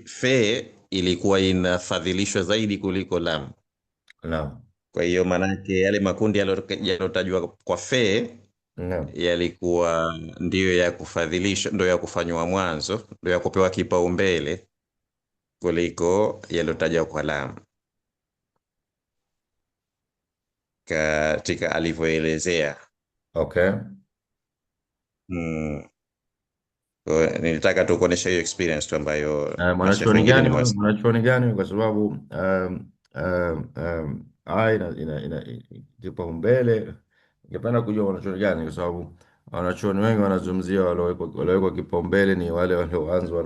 fe ilikuwa inafadhilishwa zaidi kuliko lam. naam, Kwa hiyo maanake yale makundi yaliyotajwa kwa fe naam. yalikuwa ndiyo ya kufadhilishwa, ndio ya kufanywa mwanzo, ndio ya kupewa kipaumbele kuliko yaliyotajwa kwa lam, katika alivyoelezea. Okay. Mm. Kwa hiyo nilitaka tu kuonesha hiyo experience tu ambayo mashekhe Mwanachuoni wengine gani huyo? nimewasikia. Mwanachuoni gani huyo? Kwa sababu kipaumbele, ningependa kujua mwanachuoni gani, kwa sababu wanachuoni wengi wanazungumzia waliowekwa kipaumbele ni wale walioanzwa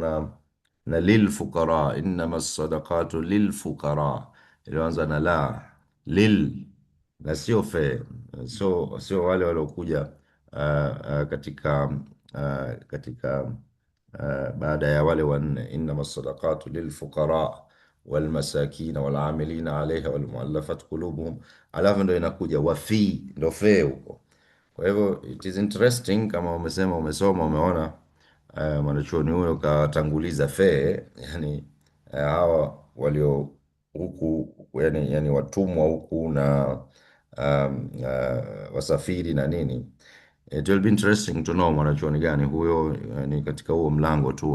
na lilfuqara, innama sadaqatu lilfuqara, iliyoanza na lil, na sio fe, sio wale waliokuja katika baada ya wale wanne, innama sadaqatu lilfuqara walmasakina walamilina alaiha walmuallafat qulubuhum, alafu ndo inakuja wafi, ndo fee huko. Kwa hivyo it is interesting, kama umesema umesoma umeona, mwanachuoni huyo katanguliza fee, yani hawa walio huku, yani watumwa huku na wasafiri na nini. It will be interesting to know mwanachuoni gani huyo, ni katika huo mlango tu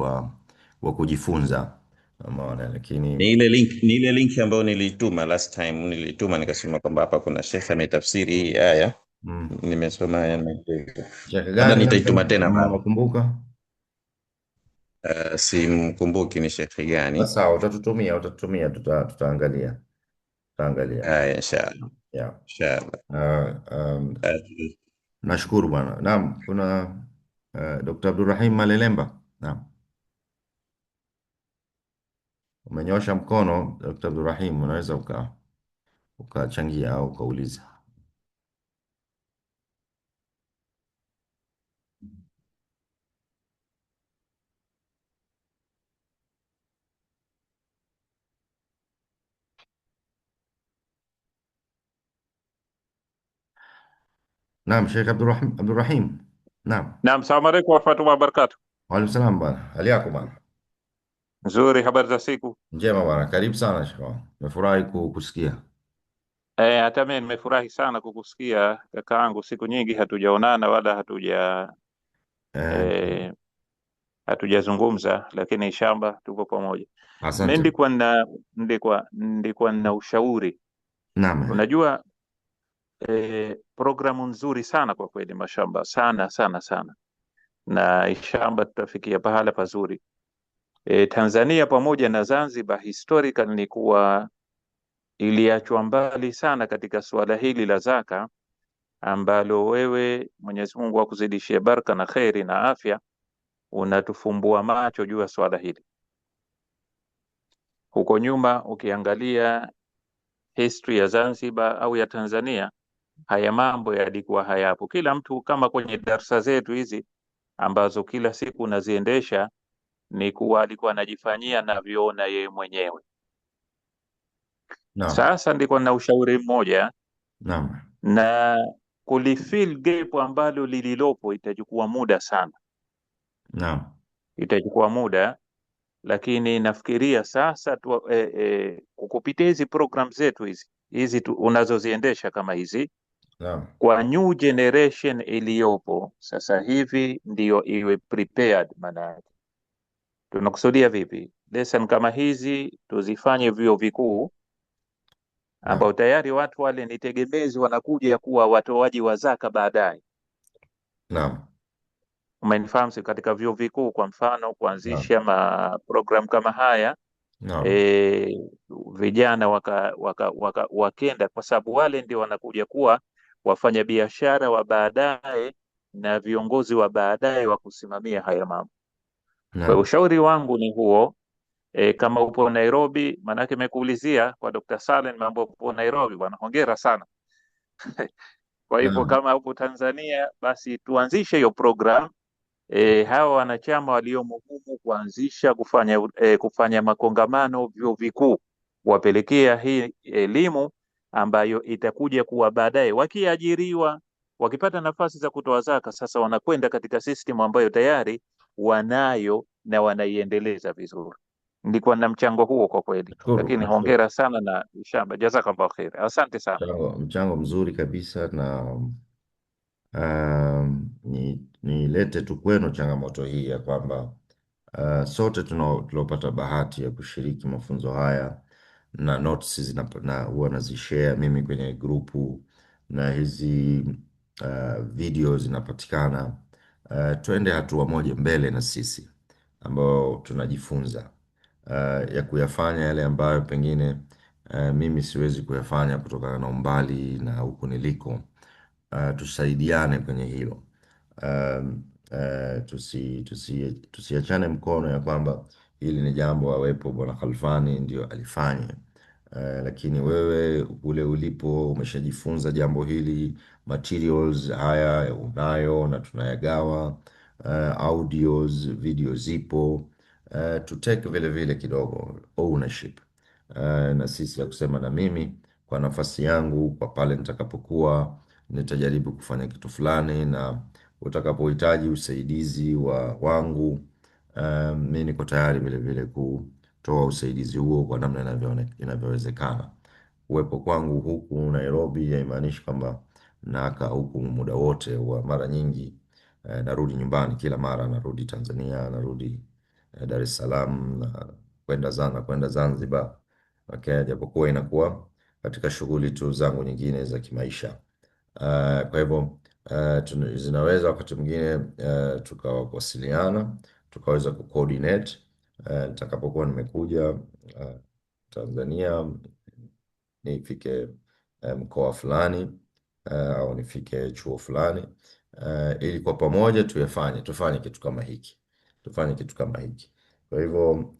wa kujifunza, umeona, lakini Ni ile link ambayo nilituma last time, nilituma nikasema kwamba hapa kuna shekhe ametafsiri hii aya, mm. nimesoma haya maelezo. Shekhe Labda gani nitaituma tena kama baada. unakumbuka? Simkumbuki ni shekhe gani. Basi sawa, utatutumia, tutaangalia. Haya, inshallah. Yeah. Inshallah. Uh, nashukuru bwana. Naam, kuna Dr. Abdulrahim Malelemba. Naam, umenyosha mkono Dr. Abdulrahim, unaweza ukachangia au ukauliza. Naam, Sheikh Abdulrahim. Naam. Naam, salamu alaikum warahmatullahi wabarakatuh. Waalaikum salam bwana. Hali yako bwana? Nzuri, habari za siku? Njema bwana. Karibu sana Sheikh wangu. Nimefurahi kukusikia. Hata mimi nimefurahi sana kukusikia kakaangu, siku nyingi hatujaonana wala Eh, eh, hatujazungumza, lakini shamba tuko pamoja. Mimi asante. nilikuwa na ushauri. Naam. Unajua programu nzuri sana kwa kweli, mashamba sana sana sana, na shamba tutafikia pahala pazuri. Tanzania pamoja na Zanzibar historical ni kuwa iliachwa mbali sana katika suala hili la zaka, ambalo wewe Mwenyezi Mungu akuzidishie baraka na kheri na afya, unatufumbua macho juu ya swala hili. Huko nyuma ukiangalia history ya Zanzibar au ya Tanzania, haya mambo yalikuwa hayapo. Kila mtu kama kwenye darsa zetu hizi ambazo kila siku unaziendesha, ni kuwa alikuwa anajifanyia anavyoona yeye mwenyewe. Naam. Sasa ndiko na ushauri mmoja, Naam. na kulifill gap ambalo lililopo itachukua muda sana, Naam. itachukua muda, lakini nafikiria sasa kukupitia hizi program zetu hizi unazoziendesha kama hizi, Naam. kwa new generation iliyopo sasa hivi ndiyo iwe prepared. Maana yake tunakusudia vipi? Lesson kama hizi tuzifanye vyuo vikuu, Naam. ambao tayari watu wale ni tegemezi, wanakuja kuwa watoaji wa zaka baadaye. Naam. Umenifahamu? Si katika vyuo vikuu kwa mfano Naam. kuanzisha program kama haya, Naam. e, vijana wakenda, kwa sababu wale ndio wanakuja kuwa wafanya biashara wa baadaye na viongozi wa baadaye wa kusimamia haya mambo. Kwa hiyo Naam. ushauri wangu ni huo. Kama upo Nairobi, maanake nimekuulizia kwa Dr. Saleh, mambo upo Nairobi bwana, hongera sana. Kwa hivyo Naam. kama upo Tanzania, basi tuanzishe hiyo program. Hawa wanachama waliomo humu kuanzisha kufanya makongamano vyuo vikuu, kuwapelekea hii elimu ambayo itakuja kuwa baadaye wakiajiriwa, wakipata nafasi za kutoa zaka, sasa wanakwenda katika system ambayo tayari wanayo na wanaiendeleza vizuri. Nilikuwa na mchango huo kwa kweli, Nashukuru. lakini Nashukuru. hongera sana na shamba, jazakallahu khair, asante sana. Mchango mzuri kabisa, na nilete tu kwenu changamoto hii ya kwamba sote tuliopata bahati ya kushiriki mafunzo haya na notes na huwa nazishare mimi kwenye grupu, na hizi video zinapatikana. Twende hatua moja mbele na sisi ambao tunajifunza ya kuyafanya yale ambayo pengine mimi siwezi kuyafanya kutokana na umbali na huku niliko. Tusaidiane kwenye hilo. Tusiachane mkono ya kwamba hili ni jambo awepo Bwana Khalfani ndio alifanye. Lakini wewe kule ulipo umeshajifunza jambo hili, materials haya unayo na tunayagawa, audios, video zipo. To take vile vile kidogo ownership, na sisi ya kusema, na mimi kwa nafasi yangu, kwa pale nitakapokuwa nitajaribu kufanya kitu fulani, na utakapohitaji usaidizi wangu, mi niko tayari vile vile kutoa usaidizi huo kwa namna inavyowezekana. Uwepo kwangu huku Nairobi haimaanishi kwamba nakaa huku muda wote. Wa mara nyingi narudi nyumbani, kila mara narudi Tanzania, narudi Dar es Salaam, na kwenda Zanzibar, okay, japokuwa inakuwa katika shughuli tu zangu nyingine za kimaisha. Kwa hivyo zinaweza wakati mwingine tukawasiliana, tukaweza kucoordinate nitakapokuwa nimekuja Tanzania, nifike mkoa fulani au nifike chuo fulani, ili kwa pamoja tufanye kitu kama hiki, tufanye kitu kama hiki. Kwa hivyo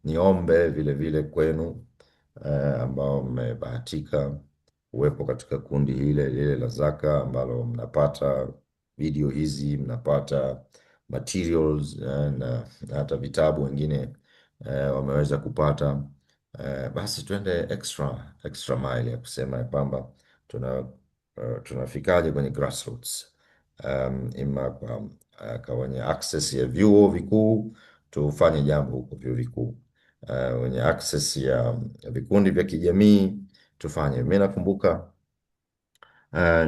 niombe vile vile kwenu ambao mmebahatika uwepo katika kundi lile la Zaka, ambalo mnapata video hizi, mnapata materials na hata vitabu wengine wameweza kupata. Basi tuende extra mile ya kusema ya kwamba tunafikaje kwenye grassroots, ima kwa wenye access ya vyuo vikuu tufanye jambo huko vyuo vikuu, wenye access ya vikundi vya kijamii tufanye. Mimi nakumbuka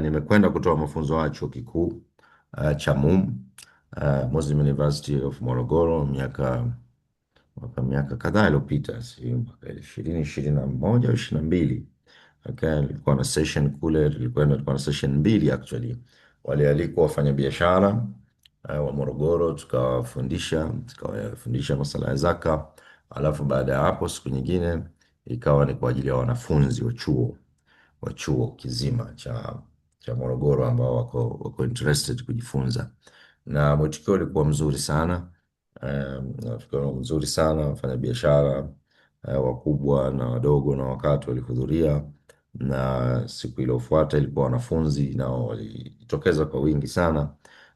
nimekwenda kutoa mafunzo ya chuo kikuu cha Muslim University of Morogoro miaka kadhaa iliyopita, si mwaka 2021 au 22. Okay, nilikuwa na session kule, tulikuwa na session mbili actually. Walialikwa wafanyabiashara wa Morogoro, tukawafundisha masala ya zaka, alafu baada ya hapo siku nyingine ikawa ni kwa ajili ya wanafunzi wa chuo kizima cha Morogoro ambao wako interested kujifunza, na mwitikio ulikuwa mzuri sana. Wafanyabiashara wakubwa na wadogo na wakati walihudhuria, na siku iliyofuata ilikuwa wanafunzi nao walijitokeza kwa wingi sana,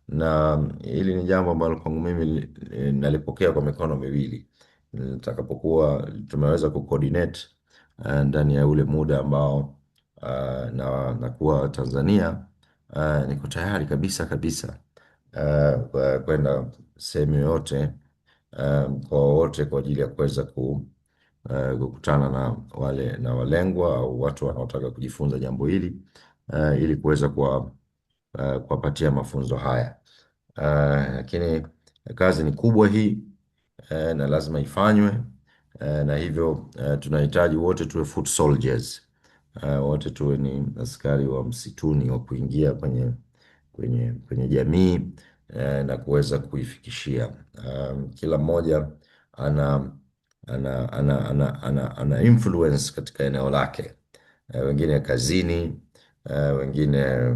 na hili ni jambo ambalo kwangu mimi nalipokea kwa mikono miwili. Nitakapokuwa tumeweza kucoordinate ndani ya ule muda ambao nakuwa Tanzania, niko tayari kabisa kabisa kwenda sehemu yoyote, mkoa wote, kwa ajili ya kuweza kukutana na walengwa au watu wanaotaka kujifunza jambo hili, ili kuweza kuwapatia mafunzo haya. Lakini kazi ni kubwa hii, na lazima ifanywe, na hivyo tunahitaji wote tuwe foot soldiers, wote tuwe ni askari wa msituni wa kuingia kwenye jamii na kuweza kuifikishia. Kila mmoja ana influence katika eneo lake, wengine kazini, wengine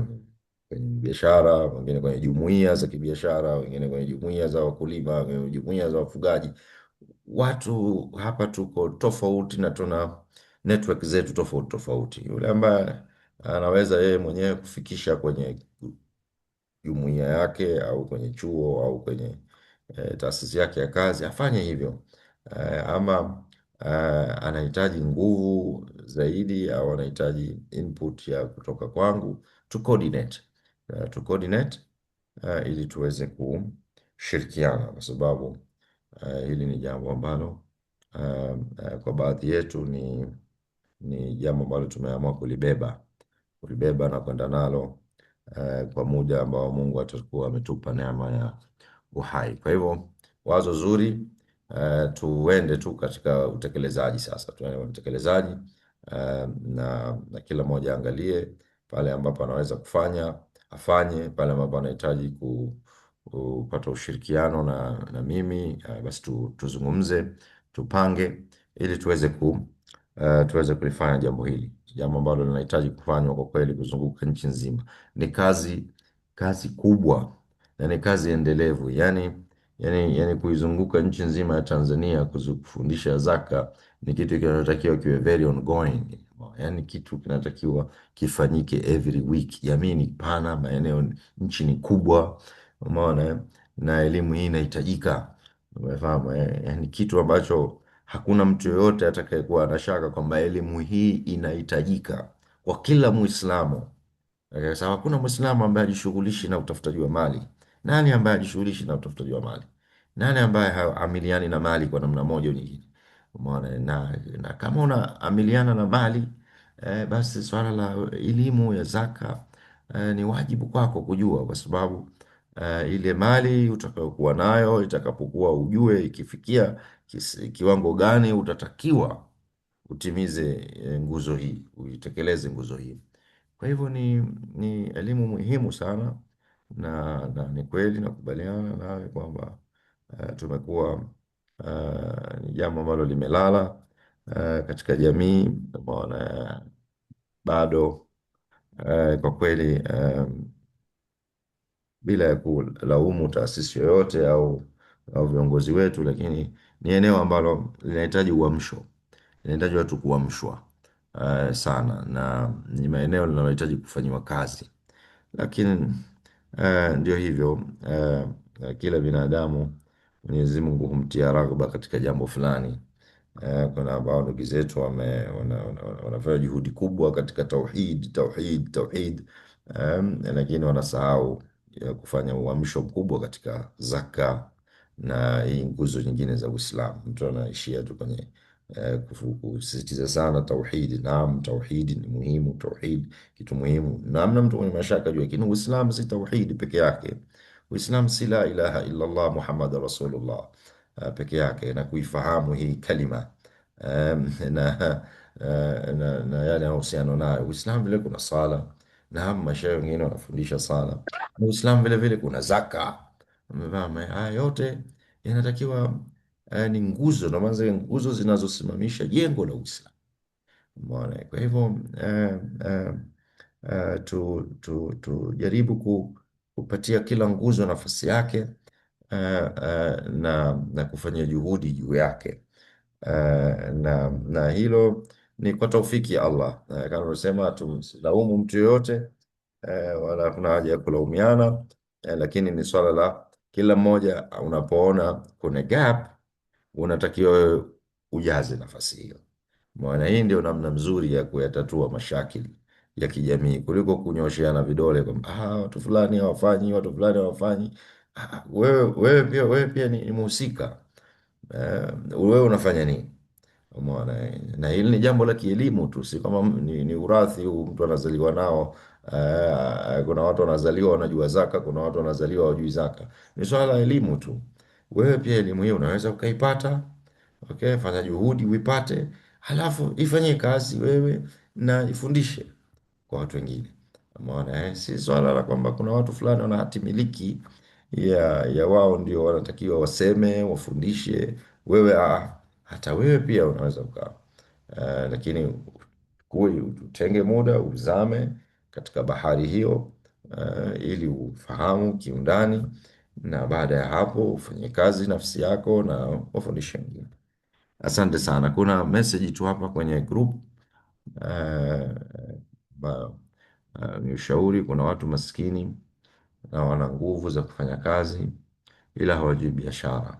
kwenye biashara, wengine kwenye jumuiya za kibiashara, wengine kwenye jumuiya za wakulima, kwenye jumuiya za wafugaji. Watu hapa tuko tofauti na tuna network zetu tofauti tofauti. Yule ambaye anaweza yeye mwenyewe kufikisha kwenye jumuiya yake au kwenye chuo au kwenye taasisi yake ya kazi afanye hivyo. Ama anahitaji nguvu zaidi au anahitaji input ya kutoka kwangu, to coordinate ili tuweze kushirikiana, kwa sababu hili ni jambo ambalo kwa baadhi yetu ni jambo ambalo tumeamua kulibeba na kwenda nalo kwa muda ambao Mungu atakuwa ametupa neema ya uhai. Kwa hivyo wazo zuri, tuende tu katika utekelezaji sasa. Tuende katika utekelezaji, na kila mmoja angalie pale ambapo anaweza kufanya afanye, pale ambapo anahitaji kupata ushirikiano na mimi, basi tuzungumze, tupange ili tuweze kulifanya jambo hili, jambo ambalo linahitaji kufanywa kwa kweli, kuzunguka nchi nzima. Ni kazi kubwa na ni kazi endelevu, yani kuizunguka nchi nzima ya Tanzania kufundisha zaka ni kitu kinachotakiwa kiwe very ongoing, yani kitu kinatakiwa kifanyike every week. Jamii ni pana, nchi ni kubwa, umeona, na elimu hii inahitajika, umefahamu, yani kitu ambacho hakuna mtu yoyote atakayekuwa na shaka kwamba elimu hii inahitajika kwa kila Muislamu. Sasa hakuna Muislamu ambaye hajishughulishi na utafutaji wa mali. Nani ambaye hajishughulishi na utafutaji wa mali? Nani ambaye haamiliani na mali kwa namna moja au nyingine? Umeona, na kama unaamiliana na mali basi swala la elimu ya zaka ni wajibu kwako kujua, kwa sababu ile mali utakayokuwa nayo itakapokuwa, ujue ikifikia kiwango gani utatakiwa utimize nguzo hii, uitekeleze nguzo hii. Kwa hivyo ni elimu muhimu sana, na ni kweli nakubaliana nawe kwamba tumekuwa ni jambo ambalo limelala katika jamii. Umeona, bado kwa kweli bila ya kulaumu taasisi yoyote au viongozi wetu, lakini ni eneo ambalo linahitaji uamsho, linahitaji watu kuamshwa sana, na ni maeneo linalohitaji kufanyiwa kazi. Lakini ndio hivyo, kila binadamu Mwenyezi Mungu humtia raghba katika jambo fulani. Kuna ambao ndugu zetu wanafanya juhudi kubwa katika tauhid, lakini wanasahau kufanya uamsho mkubwa katika zaka na hii nguzo nyingine za Uislamu. Mtu anaishia tu kwenye kusisitiza sana tauhidi. Naam, tauhidi ni muhimu, tauhid kitu muhimu, namna mtu mwenye mashaka juu, lakini Uislamu si tauhidi peke yake. Uislamu si la ilaha illa Allah Muhammad Rasulullah peke yake, na kuifahamu hii kalima na na yale yanayohusiana nayo. Uislamu vile kuna sala, na mashehe wengine wanafundisha sala. Na Uislamu vile vile kuna zaka. Umefahamu? Haya yote yanatakiwa ni nguzo, na maana nguzo zinazosimamisha jengo la Uislamu. Umeona? Kwa hivyo tujaribu kupatia kila nguzo nafasi yake, na kufanya juhudi juu yake. Na hilo ni kwa taufiki ya Allah. Kama unasema, tusilaumu mtu yoyote wala kuna haja ya kulaumiana, lakini ni swala la kila mmoja, unapoona kuna gap unatakiwa wewe ujaze nafasi hiyo. Maana hii ndio namna mzuri ya kuyatatua mashakili ya kijamii, kuliko kunyosheana vidole kwamba watu fulani hawafanyi, watu fulani hawafanyi. Wewe pia ni mhusika. Wewe unafanya nini? Umeona, na hili ni jambo la kielimu tu, si kama ni urathi huu mtu anazaliwa nao. Kuna watu wanazaliwa wanajua zaka, kuna watu wanazaliwa hawajui zaka. Ni swala la elimu tu. Wewe pia elimu hiyo unaweza ukaipata. Okay, fanya juhudi uipate, halafu ifanyie kazi wewe na ifundishe kwa watu wengine. Umeona, si swala la kwamba kuna watu fulani wana hati miliki ya wao ndio wanatakiwa waseme, wafundishe. Wewe hata wewe pia unaweza ukawa, lakini utenge muda uzame katika bahari hiyo, ili ufahamu kiundani, na baada ya hapo ufanye kazi nafsi yako na wafundishe wengine. Asante sana. Kuna message tu hapa kwenye group ba- ni ushauri. Kuna watu maskini na wana nguvu za kufanya kazi, ila hawajui biashara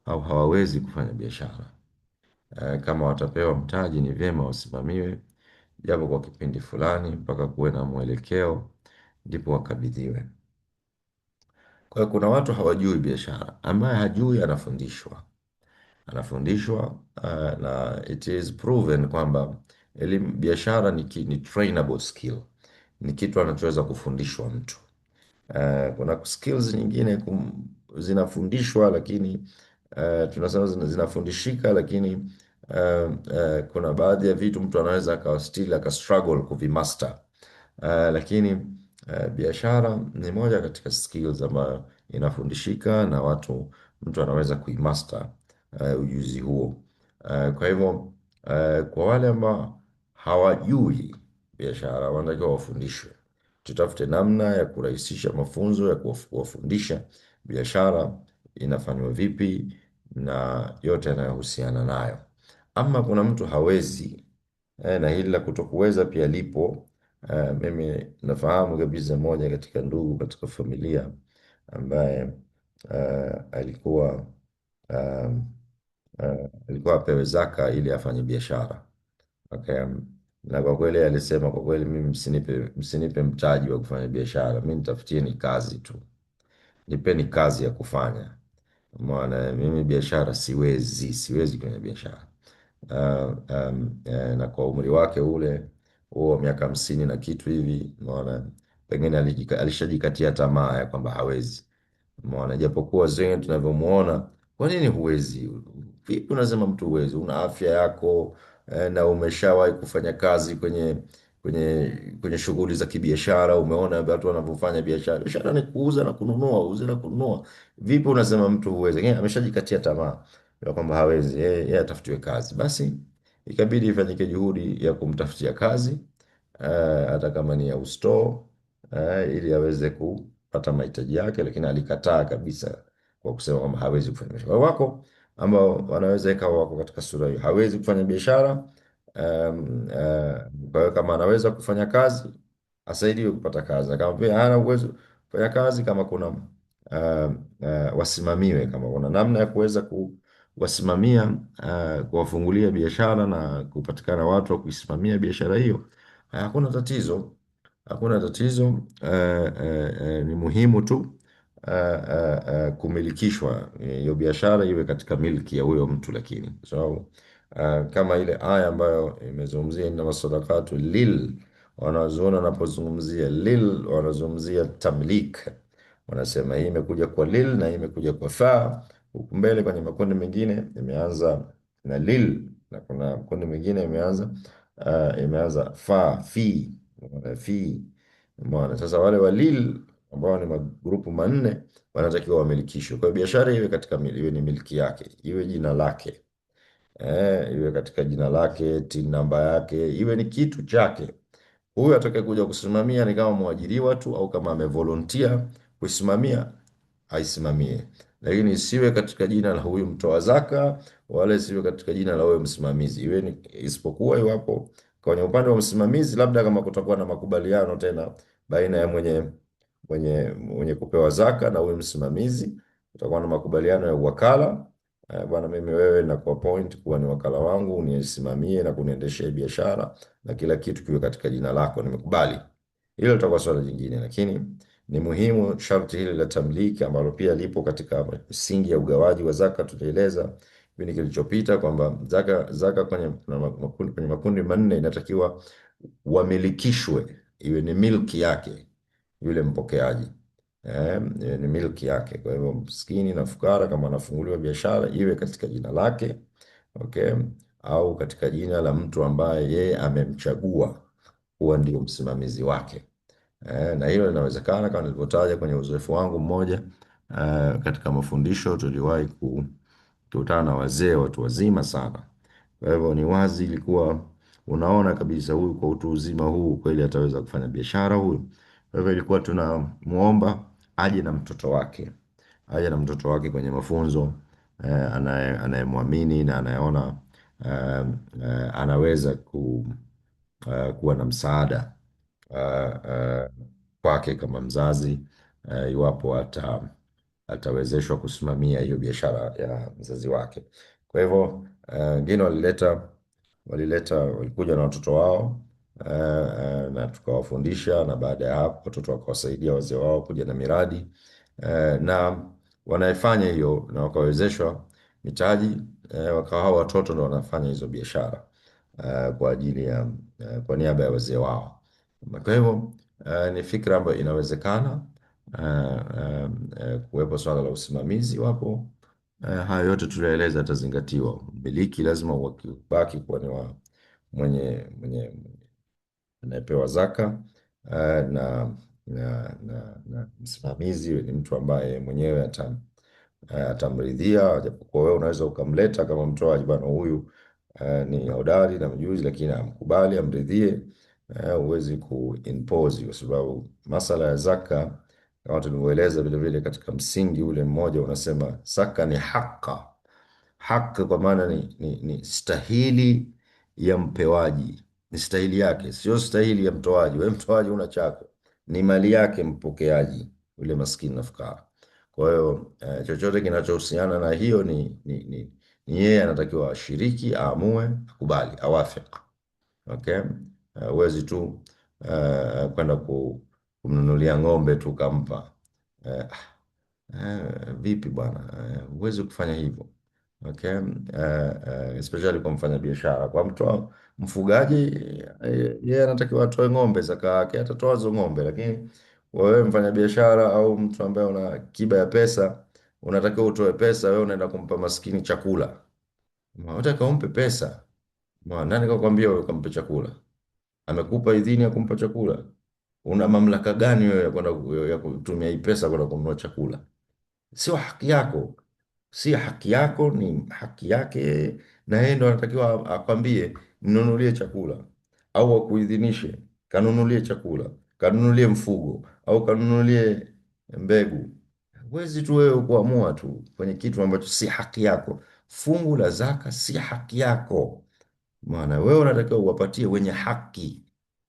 au hawawezi kufanya biashara. Kama watapewa mtaji, ni vyema wasimamiwe japo kwa kipindi fulani, mpaka kuwe na mwelekeo, ndipo wakabidhiwe. Kwa hiyo kuna watu hawajui biashara. Ambaye hajui anafundishwa, na it is proven kwamba elimu biashara ni trainable skill, ni kitu anachoweza kufundishwa mtu. Kuna skills nyingine zinafundishwa, lakini tunasema zinafundishika, lakini kuna baadhi ya vitu mtu anaweza akawa still struggle kuvimaster. Lakini biashara ni moja katika skills ambayo inafundishika, na mtu anaweza kuimaster ujuzi huo. Kwa hivyo kwa wale ambao hawajui biashara, wanatakiwa wafundishwe. Tutafute namna ya kurahisisha mafunzo ya kuwafundisha biashara inafanywa vipi na yote yanayohusiana nayo. Ama kuna mtu hawezi, na hili la kutokuweza pia lipo. Mimi nafahamu kabisa moja katika ndugu katika familia ambaye alikuwa alikuwa apewe zaka ili afanye biashara. Okay. Na kwa kweli alisema, kwa kweli mimi msinipe mtaji wa kufanya biashara, mimi nitafutieni kazi tu, nipeni kazi ya kufanya. Maana mimi biashara siwezi kwenye biashara. Na kwa umri wake ule huo miaka 50 na kitu hivi, maana pengine alishajikatia tamaa ya kwamba hawezi. Umeona, japokuwa wengine tunavyomuona, kwa nini huwezi? Vipi unasema mtu huwezi? Una afya yako, na umeshawahi kufanya kazi kwenye shughuli za kibiashara. Umeona watu wanavyofanya biashara. Biashara ni kuuza na kununua, uuze na kununua. Vipi unasema mtu huwezi? Yeye ameshajikatia tamaa ya kwamba hawezi, yeye atafutiwe kazi. Basi ikabidi ifanyike juhudi ya kumtafutia kazi, hata kama ni ya usto, ili aweze kupata mahitaji yake, lakini alikataa kabisa kwa kusema kwamba hawezi kufanya biashara. Wako ambao wanaweza ikawa wako katika sura hiyo, hawezi kufanya biashara. Kwa hiyo kama anaweza kufanya kazi asaidiwe kupata kazi, na kama pia hana uwezo kufanya kazi, kama kuna wasimamiwe, kama kuna namna ya kuweza kuwasimamia, kuwafungulia biashara na kupatikana watu wa kuisimamia biashara hiyo, hakuna tatizo. Hakuna tatizo. Ni muhimu tu kumilikishwa hiyo biashara iwe katika milki ya huyo mtu, lakini so, kama ile aya ambayo imezungumzia inna masadaqatu wanazuoni wanapozungumzia wanazungumzia tamlik, wanasema hii imekuja kwa lil na hii imekuja kwa fa. Huku mbele kwenye makundi mengine imeanza na lil, na kuna makundi mengine imeanza fa fi. Umeona? Sasa wale walil ambao ni magrupu manne wanatakiwa wamilikishwe. Kwa hiyo biashara iwe ni miliki yake, iwe jina lake, iwe katika jina lake, TIN namba yake, iwe ni kitu chake. Huyu atakaye kuja kusimamia ni kama mwajiriwa tu, au kama amevolunteer kusimamia aisimamie, lakini isiwe katika jina la huyu mtoa zaka, wala isiwe katika jina la huyo msimamizi. Iwe ni isipokuwa iwapo kwenye upande wa msimamizi, labda kama kutakuwa na makubaliano tena baina ya mwenye kupewa zaka na huyo msimamizi, kutakuwa na makubaliano ya uwakala. Bwana, mimi wewe na kwa point kuwa ni wakala wangu, unisimamie na kuniendeshea biashara na kila kitu kiwe katika jina lako, nimekubali. Hilo litakuwa swala jingine, lakini ni muhimu sharti hili la tamliki ambalo pia lipo katika misingi ya ugawaji wa zaka. Tulieleza kipindi kilichopita kwamba zaka kwenye makundi manne inatakiwa wamilikishwe, iwe ni milki yake yule mpokeaji, ni milki yake. Kwa hivyo mskini na fukara kama anafunguliwa biashara iwe katika jina lake, okay, au katika jina la mtu ambaye yeye amemchagua kuwa ndio msimamizi wake. Na hilo linawezekana kama nilivyotaja kwenye uzoefu wangu mmoja. Katika mafundisho tuliwahi kukutana na wazee, watu wazima sana. Kwa hivyo ni wazi, ilikuwa unaona kabisa huyu kwa utu uzima huu kweli ataweza kufanya biashara huyu. Kwa hivyo ilikuwa tunamuomba aje na mtoto wake, kwenye mafunzo, anayemwamini na anayeona anaweza kuwa na msaada kwake kama mzazi, iwapo atawezeshwa kusimamia hiyo biashara ya mzazi wake. Kwa hivyo wengine walikuja na watoto wao, na tukawafundisha, na baada ya hapo watoto wakawasaidia wazee wao kuja na miradi, na wanayefanya hiyo na wakawezeshwa mitaji, wakawa hao watoto ndio wanafanya hizo biashara kwa ajili ya kwa niaba ya wazee wao. Kwa hivyo ni fikra ambayo inawezekana, kuwepo swala la usimamizi wapo. Hayo yote tulieleza yatazingatiwa. Mmiliki lazima ubaki kuwa ni wa mwenye anayepewa zaka, na msimamizi ni mtu ambaye mwenyewe atamridhia, japokuwa wewe unaweza ukamleta kama mtoaji, bwana huyu ni hodari na mjuzi, lakini amkubali, amridhie. Huwezi kuimpose, kwa sababu masala ya zaka kama tulivyoeleza vile vile katika msingi ule mmoja unasema zaka ni haki, kwa maana ni stahili ya mpewaji, ni stahili yake, sio stahili ya mtoaji. Wewe mtoaji una chako, ni mali yake mpokeaji, yule maskini na fukara. Kwa hiyo chochote kinachohusiana na hiyo Ni yeye anatakiwa ashiriki, aamue, akubali, awafik. Okay? Huwezi tu kwenda kumnunulia ng'ombe tu kampa. Eh, Vipi bwana, huwezi kufanya hivyo. Okay? Especially kwa mfanya biashara, kwa mtu mfugaji, yeye anatakiwa atoe ng'ombe, zaka yake atatoa hizo ng'ombe, lakini wewe mfanya biashara au mtu ambaye una akiba ya pesa, unatakiwa utoe pesa, wewe unaenda kumpa maskini chakula. Unataka umpe pesa. Nani kakwambia wewe ukampe chakula? Amekupa idhini ya kumpa chakula? Una mamlaka gani wewe ya kwenda ya kutumia hii pesa kwenda kununua chakula? Sio haki yako, si haki yako, ni haki yake, na yeye ndo anatakiwa akwambie mnunulie chakula, au akuidhinishe kanunulie chakula, kanunulie mfugo, au kanunulie mbegu. Huwezi tu wewe kuamua tu kwenye kitu ambacho si haki yako. Fungu la zaka si haki yako, maana wewe unatakiwa uwapatie wenye haki.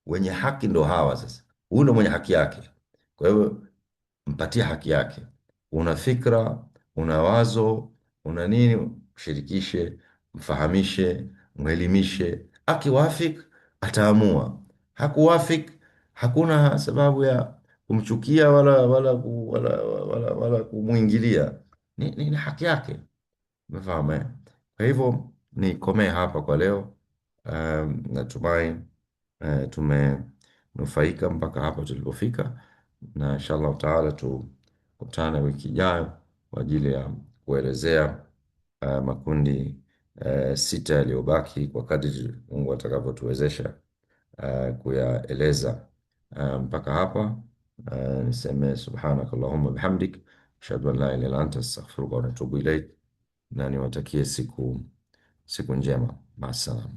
Wenye haki ndo hawa sasa, huyu ndo mwenye haki yake. Kwa hiyo mpatie haki yake. Una fikra, una wazo, una nini, mshirikishe, mfahamishe, mwelimishe. Akiwafik ataamua, hakuwafik hakuna sababu ya kumchukia wala kumwingilia. Ni haki yake. Umefahamu eh? Kwa hivyo nikomee hapa kwa leo. Natumai tumenufaika mpaka hapa tulipofika, na inshallah taala tukutane wiki ijayo kwa ajili ya kuelezea makundi sita yaliyobaki kwa kadri Mungu atakavyotuwezesha kuyaeleza. Mpaka hapa niseme subhanaka Allahumma bihamdik ashhadu an la ilaha illa anta astaghfiruka wa atubu ilaik, na niwatakie siku njema. Maasalam.